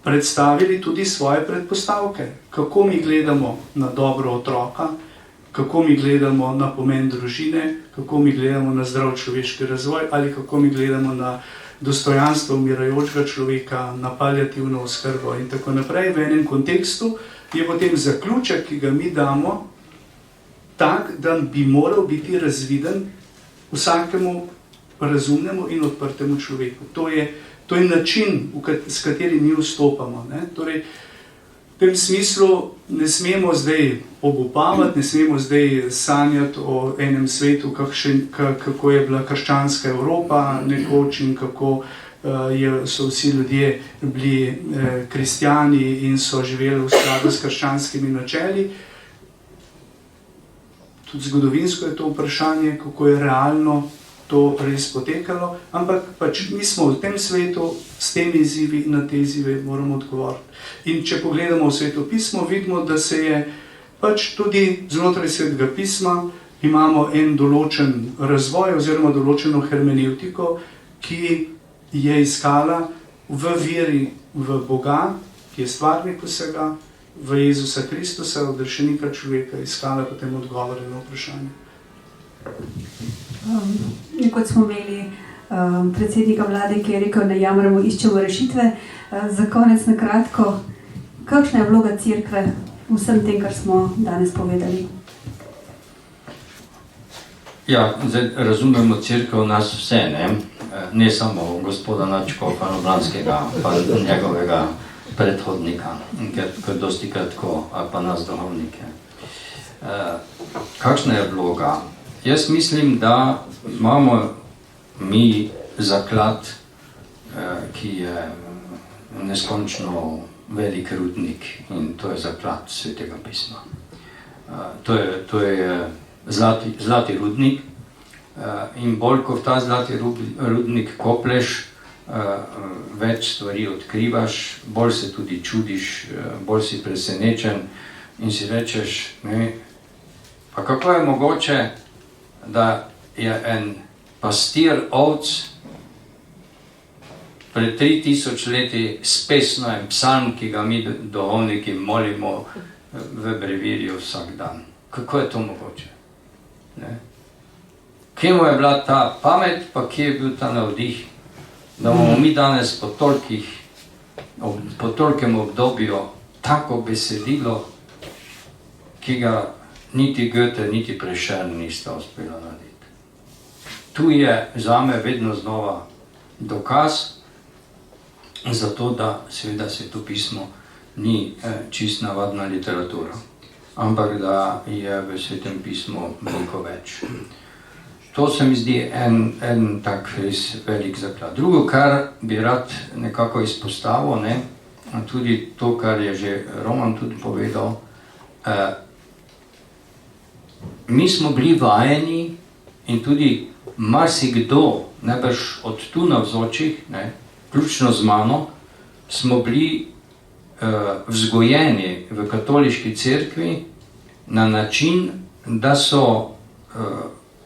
predstavili tudi svoje predpostavke. Kako mi gledamo na dobro otroka, kako mi gledamo na pomen družine, kako mi gledamo na zdrav človeški razvoj, ali kako mi gledamo na dostojanstvo umirajočega človeka, na paliativno oskrbo in tako naprej. V enem kontekstu je potem zaključek, ki ga mi damo, tak, da bi moral biti razviden vsakemu razumnemu in odprtemu človeku. To je način, s katerim mi vstopamo. Torej, v tem smislu ne smemo zdaj obupavati, ne smemo zdaj sanjati o enem svetu, kako je bila krščanska Evropa nekoč in kako so vsi ljudje bili kristjani in so živeli v skladu s krščanskimi načeli. Tudi zgodovinsko je to vprašanje, kako je realno to res potekalo, ampak pač mi smo v tem svetu, s temi izzivi, na te izzive moramo odgovoriti. In če pogledamo v Sveto pismo, vidimo, da se je pač tudi znotraj Svetega pisma imamo en določen razvoj oziroma določeno hermenevtiko, ki je iskala v veri v Boga, ki je stvarnik vsega, v Jezusa Kristusa, odrešenika človeka, iskala potem odgovore na vprašanje. Nekoč smo imeli predsednika vlade, ki je rekel, da jamramo, iščemo rešitve. Za konec na kratko, kakšna je vloga cerkve v vsem tem, kar smo danes povedali? Ja, zdaj razumemo cerkev nas vse, ne? ne samo gospoda Nadškofa Lublanskega, pa njegovega predhodnika, ker dosti kratko, ali pa nas duhovnike. Kakšna je vloga? Jaz mislim, da imamo mi zaklad, ki je neskončno velik rudnik, in to je zaklad Svetega pisma. To je zlati rudnik, in bolj ko v ta zlati rudnik koplješ, več stvari odkrivaš, bolj se tudi čudiš, bolj si presenečen in si rečeš, ne, pa kako je mogoče, da je en pastir ovc pred 3000 leti s pesno en psalm, ki ga mi duhovniki molimo v brevirju vsak dan. Kako je to mogoče? Ne? Kje mu je bila ta pamet, pa kje je bil ta navdih, da bomo mi danes po tolkem obdobju tako besedilo, ki ga niti Goethe, niti Prešern nista uspela narediti. Tu je zame vedno znova dokaz za to, da seveda Sveto pismo ni čist navadna literatura, ampak da je v Svetem pismu veliko več. To se mi zdi en tak res velik zaklad. Drugo, kar bi rad nekako izpostavil, ne, tudi to, kar je že Roman tudi povedal, mi smo bili vajeni in tudi marsikdo, najbrž od tu navzočih, ne, vključno z mano, smo bili vzgojeni v katoliški cerkvi na način, da so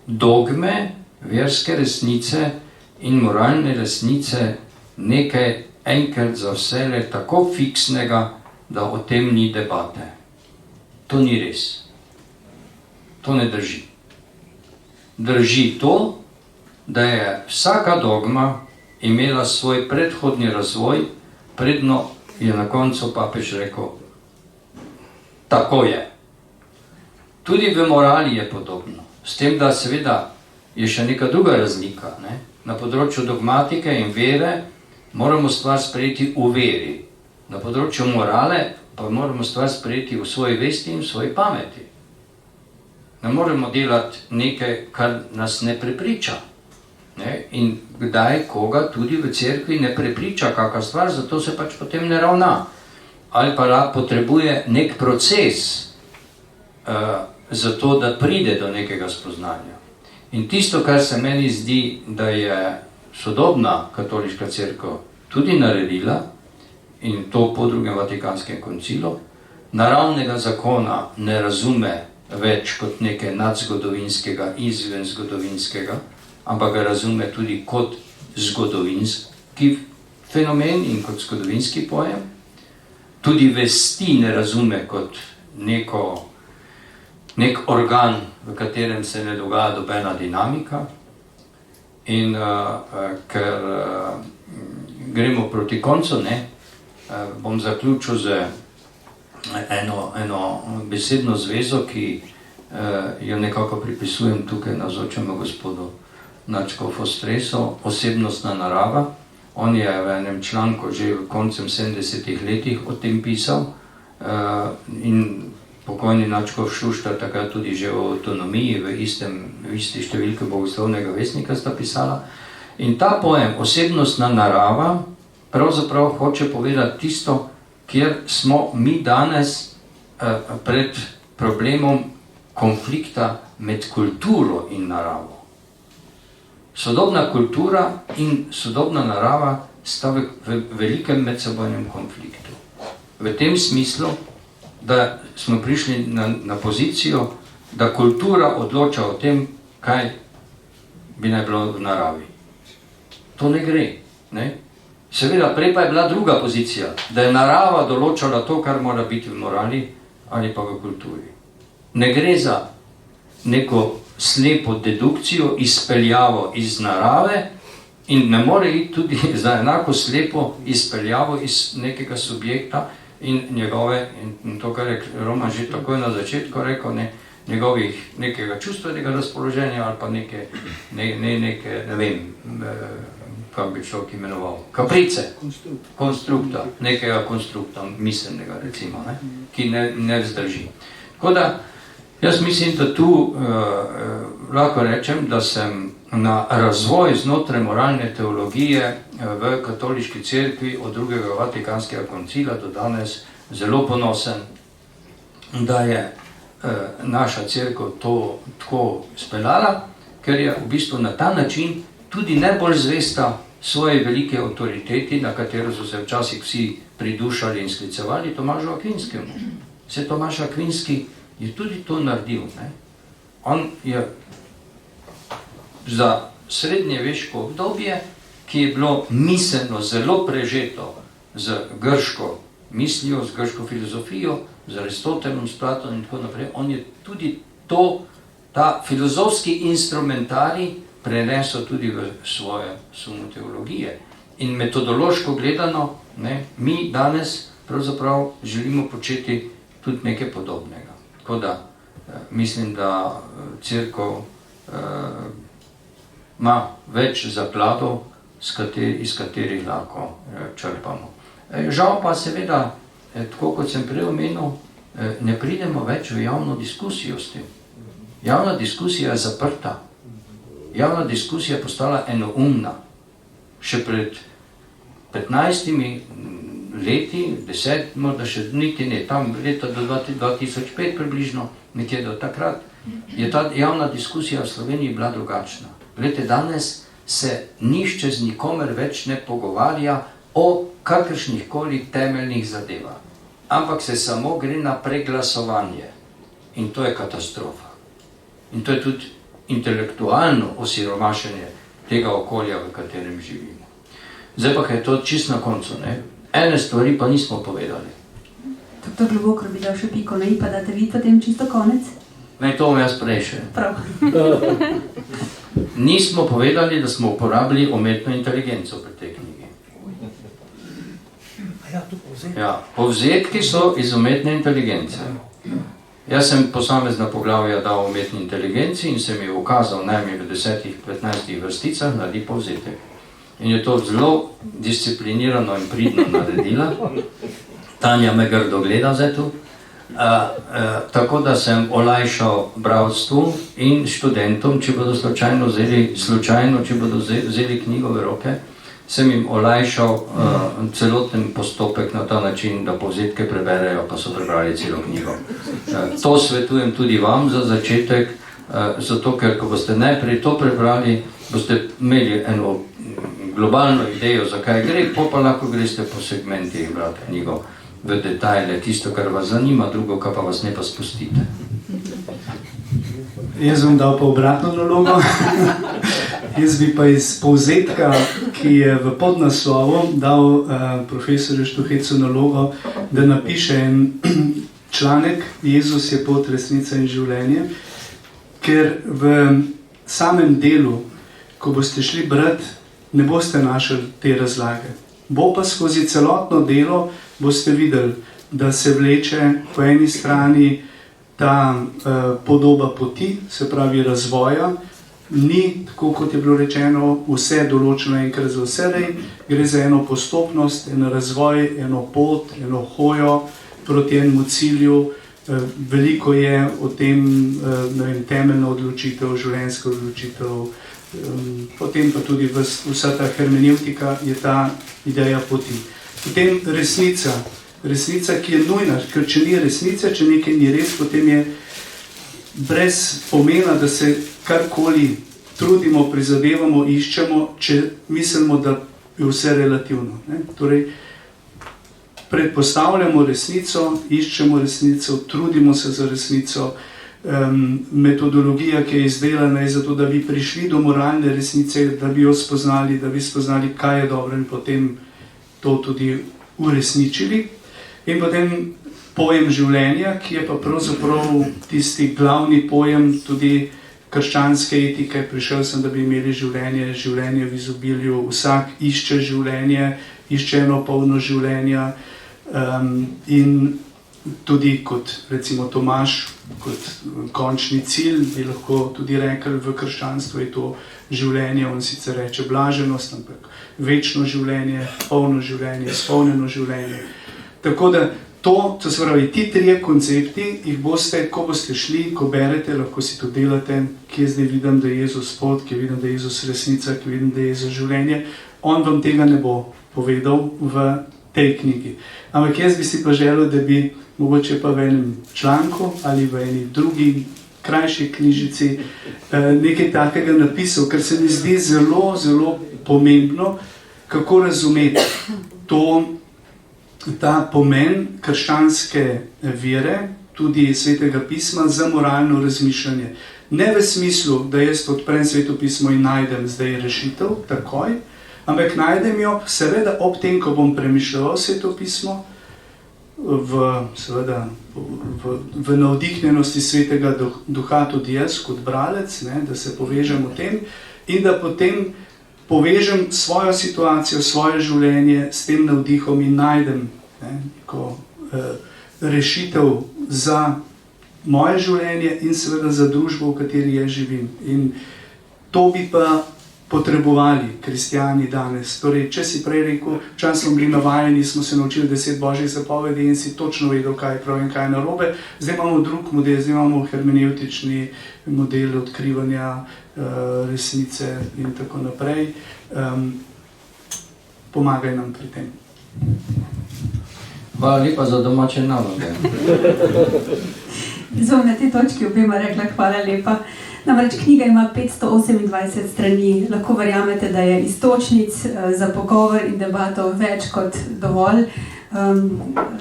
dogme, verske resnice in moralne resnice nekaj enkrat za vselej tako fiksnega, da o tem ni debate. To ni res. To ne drži. Drži to, da je vsaka dogma imela svoj predhodni razvoj, predno je na koncu papež rekel, tako je. Tudi v morali je podobno. S tem, da seveda je še neka druga razlika. Ne? Na področju dogmatike in vere moramo stvar sprejeti v veri. Na področju morale pa moramo stvar sprejeti v svoji vesti in v svoji pameti. Ne moremo delati nekaj, kar nas ne prepriča. Ne? In kdaj koga tudi v cerkvi ne prepriča kakšna stvar, zato se pač potem ne ravna. Ali pa potrebuje nek proces, zato da pride do nekega spoznanja. In tisto, kar se meni zdi, da je sodobna katoliška cerkev tudi naredila, in to po drugem Vatikanskem koncilu, naravnega zakona ne razume več kot nekaj nadzgodovinskega, izvenzgodovinskega, ampak ga razume tudi kot zgodovinski fenomen in kot zgodovinski pojem. Tudi vesti ne razume kot nek organ, v katerem se ne dogaja dobena dinamika. In ker gremo proti koncu, bom zaključil z eno besedno zvezo, ki jo nekako pripisujem tukaj navzočemu gospodu Nadškofu Stresu, osebnostna narava. On je v enem članku že v koncem 70-ih letih o tem pisal, in pokojni Nadškof Šuštar takrat tudi že o avtonomiji v isti številki Bogoslovnega vestnika sta pisala. In ta pojem, osebnostna narava, pravzaprav hoče povedati tisto, kjer smo mi danes pred problemom konflikta med kulturo in naravo. Sodobna kultura in sodobna narava sta v velikem medsebojnem konfliktu. V tem smislu, da smo prišli na pozicijo, da kultura odloča o tem, kaj bi naj bilo v naravi. To ne gre. Ne? Seveda, prej pa je bila druga pozicija, da je narava določala to, kar mora biti v morali ali pa v kulturi. Ne gre za neko slepo dedukcijo, izpeljavo iz narave, in ne more iti tudi za enako slepo izpeljavo iz nekega subjekta in njegove, in to, kar je Roman že takoj na začetku rekel, njegovih nekega čustvenega razpoloženja ali pa neke, ne vem, kako bi človek imenoval, kaprice, konstrukta, nekega konstrukta miselnega, recimo, ne, ki ne zdrži. Tako da, jaz mislim, da tu lahko rečem, da sem na razvoj znotraj moralne teologije v katoliški cerkvi od drugega Vatikanskega koncila do danes zelo ponosen, da je naša cerkev to tako speljala, ker je v bistvu na ta način tudi najbolj zvesta svoje velike avtoriteti, na katero so se včasih vsi pridušali in sklicevali, Tomažu Akvinskemu. Se Tomaž Akvinski je tudi to naredil. Ne? On je za srednjeveško obdobje, ki je bilo miselno zelo prežeto z grško mislijo, z grško filozofijo, z Aristotelom, s Platonom in tako naprej, on je tudi ta filozofski instrumentarij prenesel tudi v svoje sumo teologije. In metodološko gledano, ne, mi danes pravzaprav želimo početi tudi nekaj podobnega. Tako da mislim, da cerkev ima več zakladov, iz katerih lahko črpamo. Žal pa seveda, tako kot sem prej omenil, ne pridemo več v javno diskusijo s tem. Javna diskusija je zaprta. Javna diskusija je postala enoumna. Še pred 15 leti, 10, morda še niti ne, tam leta do 2005 približno, nekje do takrat, je ta javna diskusija v Sloveniji bila drugačna. Glede, danes se nišče z nikomer več ne pogovarja o kakršnih koli temeljnih zadevah, ampak se samo gre na preglasovanje. In to je katastrofa. In to je tudi intelektualno osiromašenje tega okolja, v katerem živimo. Zdaj pa je to čisto na koncu, ne? Ene stvari pa nismo povedali. Doktor Globokar bi dal še piko na i, pa date vi potem čisto konec? Naj to bom jaz prej še. Prav. Nismo povedali, da smo uporabili umetno inteligenco pri tej knjigi. Ja, povzetki so iz umetne inteligence. Jaz sem posamezna poglavja dal umetni inteligenci in sem jo ukazal najmi v 10-15 vrsticah naredi povzetek. In je to zelo disciplinirano in pridno naredila. Tanja me grdo gleda zdaj tu. Tako da sem olajšal bralstvu in študentom, če bodo slučajno, če bodo vzeli knjigo v roke, sem jim olajšal celoten postopek na ta način, da povzetke preberejo, pa so prebrali celo knjigo. To svetujem tudi vam za začetek, zato ker ko boste najprej to prebrali, boste imeli eno globalno idejo, zakaj gre, pa lahko greste po segmentih brati knjigo v detajle, tisto, kar vas zanima, drugo, kar pa vas ne pa spustite. Jaz bom dal pa obratno nalogo. Jaz bi pa iz povzetka, ki je v podnaslovu, dal profesorju Štuhecu nalogo, da napiše en članek Jezus je pot, resnica in življenje, ker v samem delu, ko boste šli brati, ne boste našli te razlage. Bo pa skozi celotno delo boste videli, da se vleče po eni strani ta podoba poti, se pravi razvoja, ni, tako kot je bilo rečeno, vse določeno enkrat za vselej, gre za eno postopnost, en razvoj, eno pot, eno hojo proti enemu cilju. Veliko je o tem, ne vem, temeljna odločitev, življenjska odločitev, potem pa tudi vsa ta hermeneutika je ta ideja poti. Potem resnica, ki je nujna, ker če ni resnice, če nekaj ni res, potem je brez pomena, da se karkoli trudimo, prizadevamo, iščemo, če mislimo, da je vse relativno. Ne? Torej, predpostavljamo resnico, iščemo resnico, trudimo se za resnico. Metodologija, ki je izdelana, je zato, da bi prišli do moralne resnice, da bi jo spoznali, kaj je dobro in potem to tudi uresničili. In potem pojem življenja, ki je pa pravzaprav tisti glavni pojem tudi krščanske etike. Prišel sem, da bi imeli življenje v izobilju. Vsak išče življenje, išče eno polno življenja. In tudi kot recimo Tomaž, kot končni cilj, bi lahko tudi rekli v krščanstvu je to življenje, on sicer reče blaženost, ampak večno življenje, polno življenje, izpolnjeno življenje. Tako da to se pravi, ti trije koncepti, jih boste, ko boste šli, ko berete, lahko si to delate, kje zdaj vidim, da je Jezus pot, kje vidim, da je Jezus resnica, kje vidim, da je Jezus življenje, on vam tega ne bo povedal v tej knjigi. Ampak jaz bi si pa želel, da bi mogoče pa v enem članku ali v eni drugi krajši knjižici nekaj takega napisal, ker se mi zdi zelo, zelo pomembno, kako razumeti ta pomen krščanske vere, tudi Svetega pisma, za moralno razmišljanje. Ne v smislu, da jaz odprem Sveto pismo in najdem zdaj rešitev, takoj, ampak najdem jo seveda ob tem, ko bom premišljal Sveto pismo, v navdihnjenosti Svetega Duha tudi jaz kot bralec, ne, da se povežem o tem in da potem povežem svojo situacijo, svoje življenje s tem navdihom in najdem neko rešitev za moje življenje in seveda za družbo, v kateri jaz živim. In to bi pa potrebovali kristijani danes. Torej, če si prej rekel, včasih smo bili navajeni, smo se naučili 10 božjih zapovedi in si točno vedel, kaj je prav in kaj je narobe. Zdaj imamo drug model, zdaj imamo hermeneutični model odkrivanja resnice in tako naprej. Pomagaj nam pri tem. Hvala lepa za domače naloge. Zdaj na tej točki obema rekla hvala lepa. Namreč knjiga ima 528 strani, lahko verjamete, da je istočnic za pogovor in debato več kot dovolj.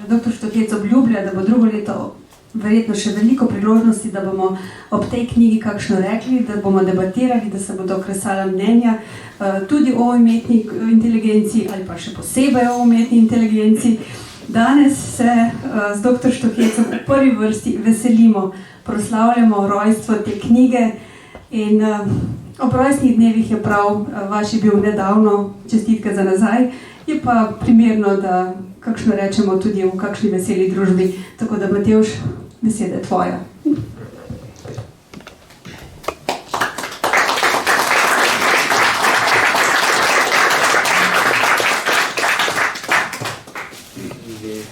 Dr. Štokec obljublja, da bo drugo leto verjetno še veliko priložnosti, da bomo ob tej knjigi kakšno rekli, da bomo debatirali, da se bodo kresala mnenja tudi o umetni inteligenci ali pa še posebej o umetni inteligenci. Danes se z dr. Štokecem v prvi vrsti veselimo, proslavljamo rojstvo te knjige in ob rojstnih dnevih je prav, vaš je bil nedavno, čestitke za nazaj, je pa primerno, da kakšno rečemo tudi v kakšni veseli družbi. Tako da, Matevž, beseda je tvoja.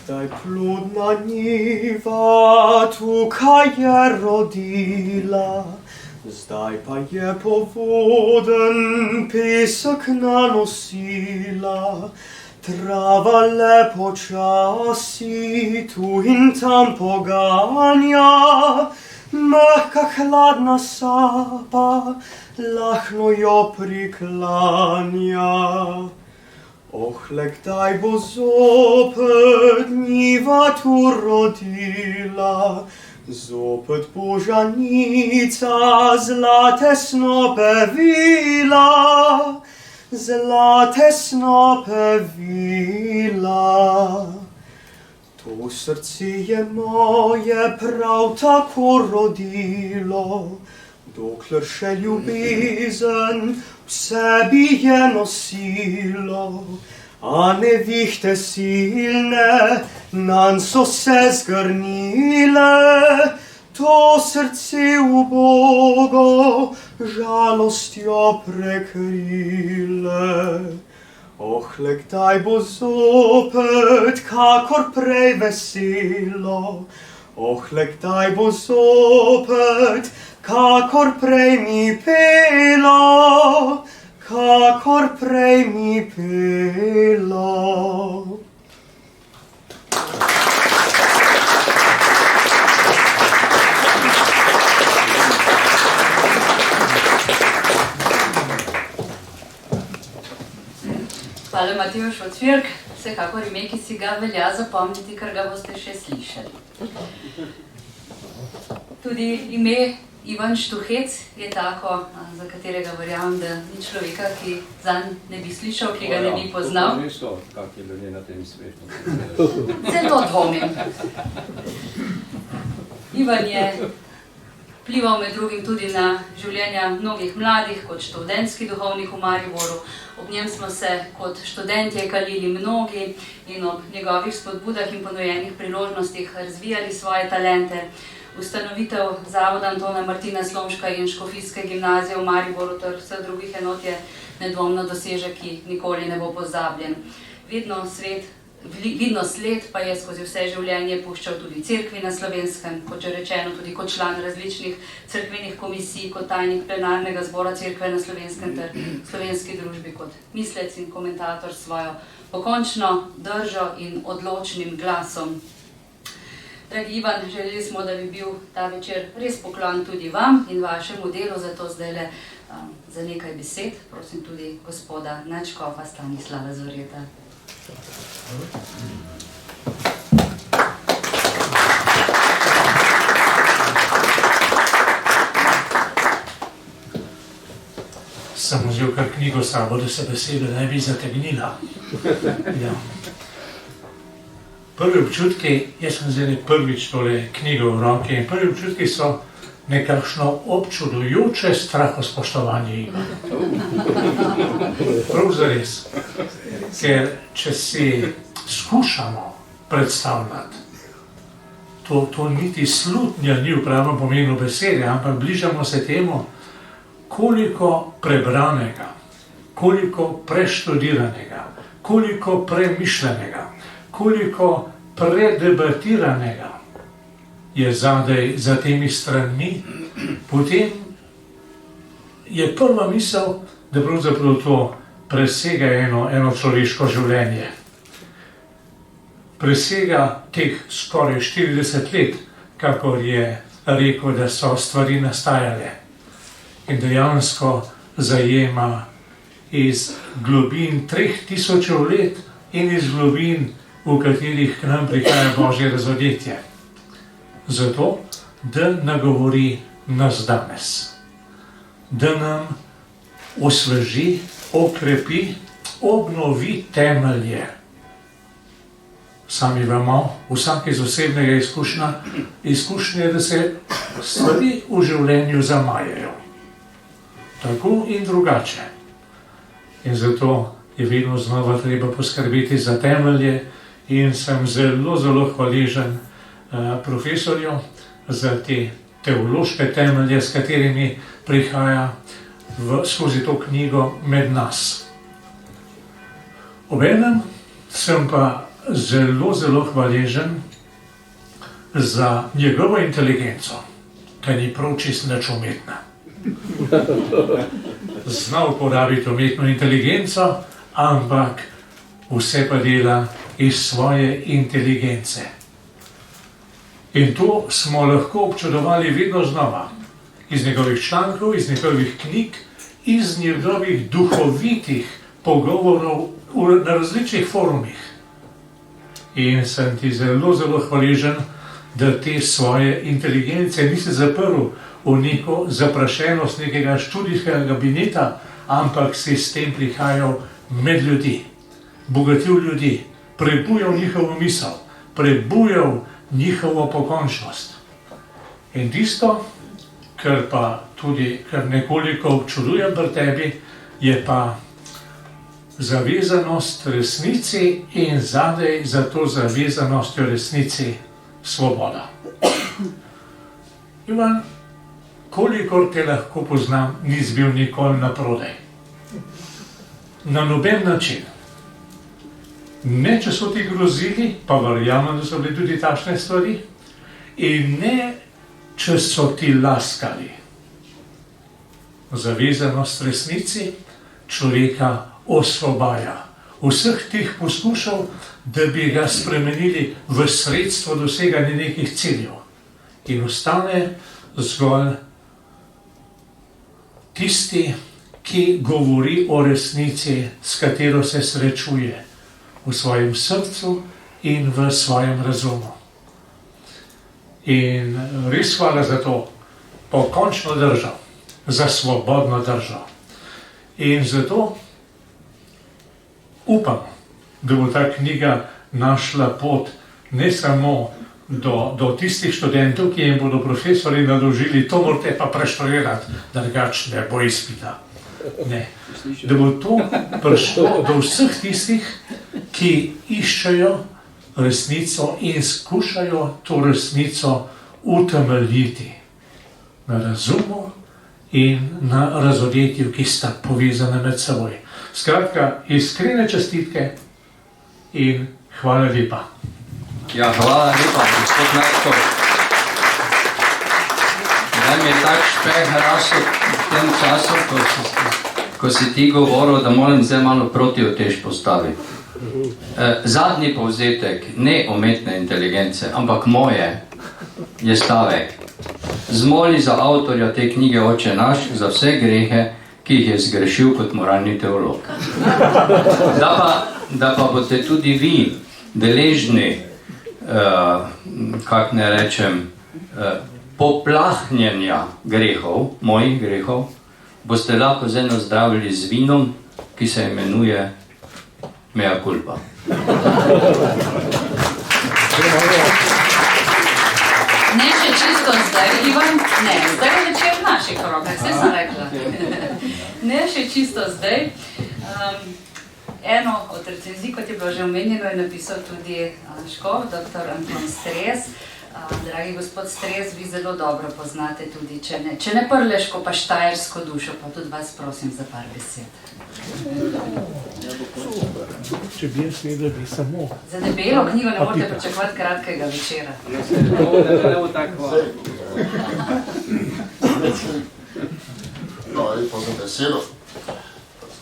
Zdaj plodna njiva tukaj je rodila, zdaj pa je povoden pesek nanosila. Trava le počasi tu in tam poganja, mehka hladna sapa lahno jo priklanja. Le kdaj bo zopet njiva tu rodila, zopet božanica zlate snope vila, zlate snope vila. To srce je moje prav tako rodilo, dokler še ljubezen v sebi je nosilo, a nevihte silne nanj so se zgrnile, to srce ubogo žalostjo prekrile. Le kdaj bo zopet kakor prej veselo, le kdaj bo zopet kakor prej mi pelo, kakor prej mi pelo. Hvala, Matevž Ocvirk. Vsekakor ime, ki si ga velja zapomniti, ker ga boste še slišali. Tudi ime Ivan Štuhec je tako, za katerega verjamem, da ni človeka, ki zanj ne bi slišal, ki ga ne bi poznal. Kak je ljudje na tem svetu. Zelo dvomim. Ivan je Vplival med drugim tudi na življenja mnogih mladih kot študentski duhovnik v Mariboru. Ob njem smo se kot študentje kalili mnogi in ob njegovih spodbudah in ponujenih priložnostih razvijali svoje talente. Ustanovitev Zavoda Antona Martina Slomška in Škofijske gimnazije v Mariboru ter vseh drugih enot je nedvomno dosežek, ki nikoli ne bo pozabljen. Vidno sled pa je skozi vse življenje puščal tudi cerkvi na Slovenskem, kot že rečeno tudi kot član različnih cerkvenih komisij, kot tajnik plenarnega zbora cerkve na Slovenskem ter slovenski družbi kot mislec in komentator s svojo pokončno držo in odločnim glasom. Dragi Ivan, želeli smo, da bi bil ta večer res poklon tudi vam in vašemu delu, zato zdajle za nekaj besed prosim tudi gospoda nadškofa Stanislava Zoreta. Sem vzel kar knjigo sabo, da se beseda ne bi zategnila. Ja. Prvi občutki, jaz sem zdaj prvič tole knjigo v roke in prvi občutki so nekakšno občudujoče strahospoštovanje. Prav zares. Ker če si skušamo predstavljati, to niti slutnja ni v pravem pomenu besede, ampak bližamo se temu, koliko prebranega, koliko preštudiranega, koliko premišljenega, koliko predebatiranega je zadaj za temi stranmi, potem je prva misel, da pravzaprav to presega eno človeško življenje. Presega teh skoraj 40 let, kakor je rekel, da so stvari nastajale. In dejansko zajema iz globin 3000 let in iz globin, v katerih k nam prihaja Božje razodetje. Zato, da nagovori nas danes. Da nam osveži, okrepi, obnovi temelje. Sami vemo, vsak iz osebnega izkušnje, da se stvari v življenju zamajajo. Tako in drugače. In zato je vedno znova treba poskrbeti za temelje in sem zelo, zelo hvaležen profesorju za te teološke temelje, s katerimi prihaja skozi to knjigo med nas. Obenem sem pa zelo, zelo hvaležen za njegovo inteligenco, ki ni prav čisto nič umetna. Zna uporabiti umetno inteligenco, ampak vse pa dela iz svoje inteligence. In to smo lahko občudovali vedno znova. Iz njegovih člankov, iz njegovih knjig, iz njegovih duhovitih pogovorov na različnih forumih. In sem ti zelo, zelo hvaležen, da te svoje inteligence nisi zaprl v neko zaprašenost nekega študijskega kabineta, ampak si s tem prihajal med ljudi, bogatil ljudi, prebujal njihovo misel, prebujal njihovo pokončnost. In tisto, kar pa tudi kar nekoliko občudujem pri tebi, je pa zavezanost resnici in zadaj za to zavezanostjo resnici svoboda. Ivan, kolikor te lahko poznam, nisi bil nikoli naprodaj. Na noben način. Ne, če so ti grozili, pa verjamem, da so bili tudi takšne stvari, in ne, če so ti laskali. Zavezanost resnici človeka osvobaja. Vseh teh poskušal, da bi ga spremenili v sredstvo doseganja nekih ciljev. In ostane zgolj tisti, ki govori o resnici, s katero se srečuje v svojem srcu in v svojem razumu. In res hvala za to pokončno držo, za svobodno držo. In zato upam, da bo ta knjiga našla pot ne samo do tistih študentov, ki jim bodo profesori naložili, to morate pa preštudirati, drugače ne bo izpita. Ne. Da bo to prišlo do vseh tistih, ki iščejo resnico in skušajo to resnico utemeljiti na razumu in na razodetju, ki sta povezane med seboj. Skratka, iskrene čestitke in hvala lepa. Ja, hvala lepa, gospod Narko. Da mi je tak špeh rasel v tem času, ko si ti govoril, da moram zdaj malo protiutež postaviti. Zadnji povzetek, ne umetne inteligence, ampak moje, je stavek. Zmoli za avtorja te knjige Oče naš za vse grehe, ki jih je zgrešil kot moralni teolog. Da pa boste tudi vi deležni, kak ne rečem, poplahnjenja grehov, mojih grehov, boste lahko z eno zdravili z vinom, ki se imenuje mea culpa. Ne še čisto zdaj, Ivan, ne, zdaj je večer v naših rokah, vse sem rekla. Ne še čisto zdaj. Eno od recenzij, kot je bilo že omenjeno, je napisal tudi škof, dr. Anton Stres. Dragi gospod Stres, vi zelo dobro poznate tudi, če ne prleško, pa štajersko dušo, pa tudi vas prosim za par besed. Če bi jaz vedel, bi samo... Za debelo knjigo ne morate pričakovati kratkega večera. No, lepo za besedo.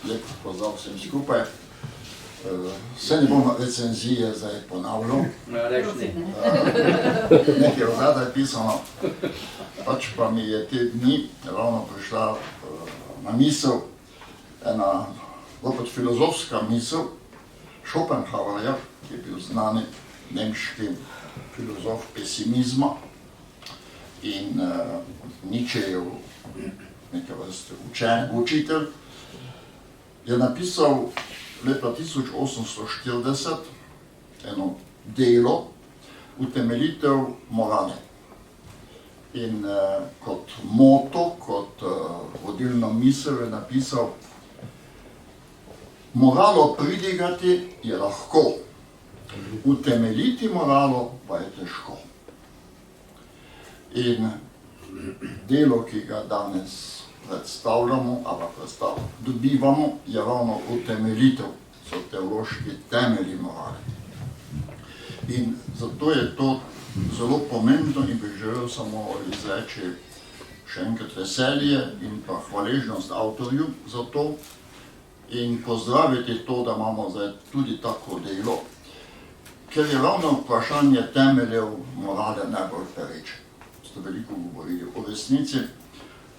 Lepo pozdrav vsem skupaj. Vse ne bom recenzije zdaj ponavljal. Nekaj je zadaj pisano. Pač pa mi je te dni ravno prišla na misel ena opet filozofska misel Schopenhauerja, ki je bil znani nemški filozof pesimizma in Nietzschejev neke vrste učitelj, je napisal leta 1840 eno delo Utemeljitev morale. In kot moto, kot vodilno misel je napisal: moralo pridigati je lahko, utemeljiti moralo pa je težko. In delo, ki ga danes predstavljamo, dobivamo, je ravno utemeljitev, so teološki temelji morale. In zato je to zelo pomembno in bi želel samo izreči še enkrat veselje in pa hvaležnost avtorju za to in pozdraviti to, da imamo zdaj tudi tako delo, ker je ravno vprašanje temeljev morale najbolj pereče. Ste veliko govorili o resnici,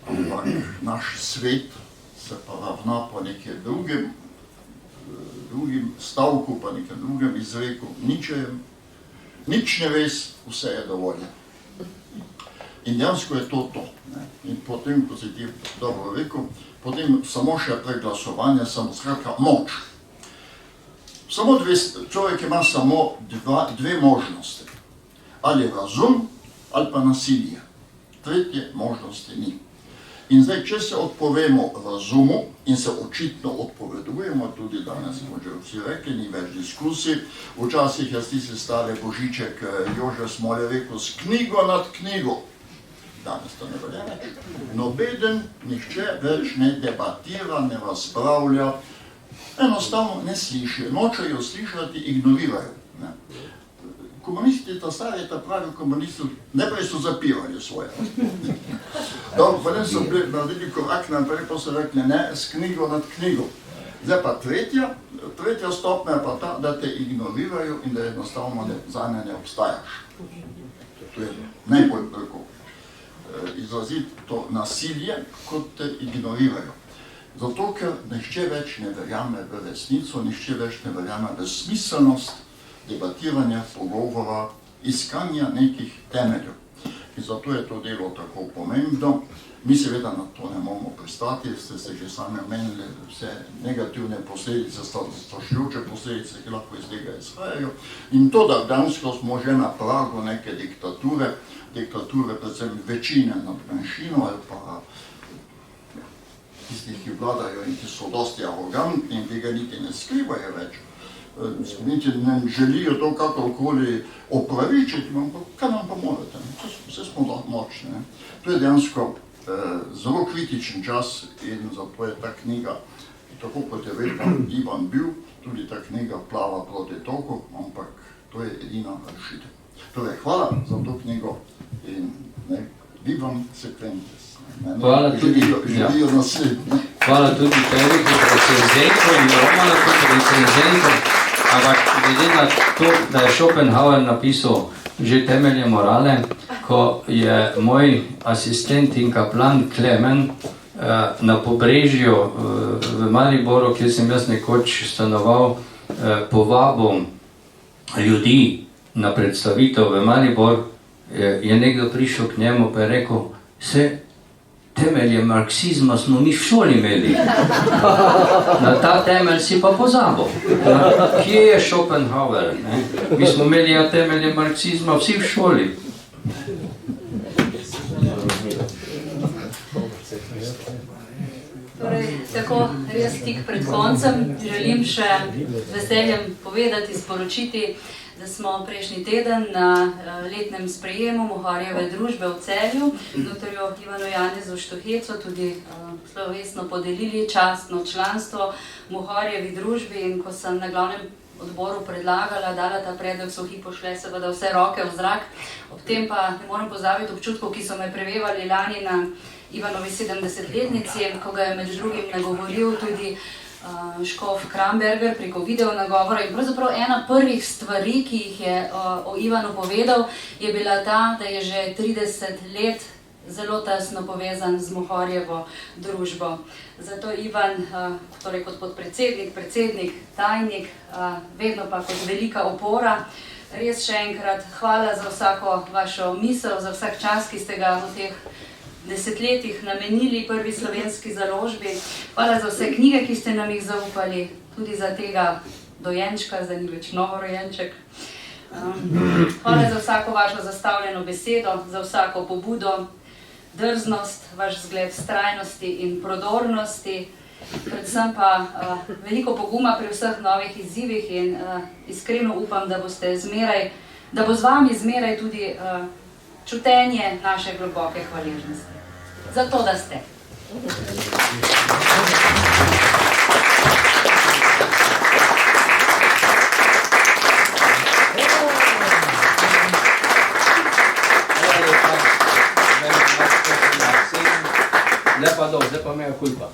ampak naš svet se pa ravna po nekem drugim stavku, pa nekem drugem izreku, nič ne veš, vse je dovolj. In dejansko je to. In potem, ko si ti dobro rekel, potem samo še preglasovanje, samo skratka moč. Človek ima samo dve možnosti. Ali razum, ali pa nasilje. Tretje možnosti ni. In zdaj, če se odpovemo razumu in se očitno odpovedujemo, tudi danes smo že vsi rekli, ni več diskusij, včasih je tisti stari božiček Jože Smole rekel, s knjigo nad knjigo. Danes to ne velja več. Nobeden, nihče več ne debatira, ne razpravlja, enostavno ne sliši, nočejo slišati, ignorirajo. Komunisti, ta stari, ta pravi komunisti, najprej so zapirali svoje. Dobro, potem so naredili korak naprej, pa so rekli, ne, s knjigo nad knjigo. Zdaj pa tretja stopnja je pa ta, da te ignorirajo in da enostavno zanje ne obstajaš. To je najbolj tako izraziti to nasilje, kot te ignorirajo. Zato, ker nihče več ne verjame v resnico, nihče več ne verjame v smiselnost debatiranja, pogovora, iskanja nekih temeljev. In zato je to delo tako pomembno. Mi seveda na to ne moramo pristati, ste se že sami omenili, vse negativne posledice, strašljuče posledice, ki lahko iz tega izhajajo. In to, da dejansko smo že na pragu neke diktature predvsem večine nad manjšino ali pa tistih, ki vladajo in ki so dosti arogantni in tega niti ne skrivajo več. Niti ne želijo to kakorkoli opravičiti, ampak kaj nam pa morate, vse smo močni. To je dejansko zelo kritičen čas in zato je ta knjiga, tako kot je vedno Ivan bil, tudi ta knjiga plava proti toku, ampak to je edina rešitev. Torej, hvala za to knjigo in vivam sequentes. Hvala tudi, hvala tudi tebi kot recenzentu in Romana kot recenzentu, ampak glede na to, da je Schopenhauer napisal že temelje morale, ko je moj asistent in kaplan Klemen na Pobrežju v Mariboru, kjer sem jaz nekoč stanoval, povabil ljudi na predstavitev v Maribor, je nekdo prišel k njemu pa je rekel, se temelje marksizma smo mi v šoli imeli. Na ta temelj si pa pozabil. Kje je Schopenhauer? Mi smo imeli temelje marksizma vsi v šoli. Torej, tako res tik pred koncem želim še z veseljem povedati, sporočiti, da smo prejšnji teden na letnem sprejemu Muharjeve družbe v Celju dr. Ivanu Janezu Štuhecu tudi slovesno podelili častno članstvo Muharjevi družbi in ko sem na glavnem odboru predlagala, dala ta predlog, so v hipu šle seveda vse roke v zrak. Ob tem pa ne moram pozabiti občutkov, ki so me prevevali lani na Ivanovi 70-letnici, ko ga je med drugim nagovoril tudi škof Kramberger preko video nagovora in pravzaprav ena prvih stvari, ki jih je o Ivanu povedal, je bila ta, da je že 30 let zelo tesno povezan z Muharjevo družbo. Zato Ivan, torej kot podpredsednik, predsednik, tajnik, vedno pa kot velika opora. Res še enkrat hvala za vsako vašo misel, za vsak čas, ki ste ga v teh desetletjih namenili prvi slovenski založbi. Hvala za vse knjige, ki ste nam jih zaupali, tudi za tega dojenčka, zdaj ni več novorojenček. Hvala za vsako vašo zastavljeno besedo, za vsako pobudo, drznost, vaš zgled vztrajnosti in prodornosti, predvsem pa veliko poguma pri vseh novih izzivih in iskreno upam, da boste zmeraj, da bo z vami zmeraj tudi čutenje naše globoke hvaležnosti. Zato, da ste. Zdaj pa imel kulpa.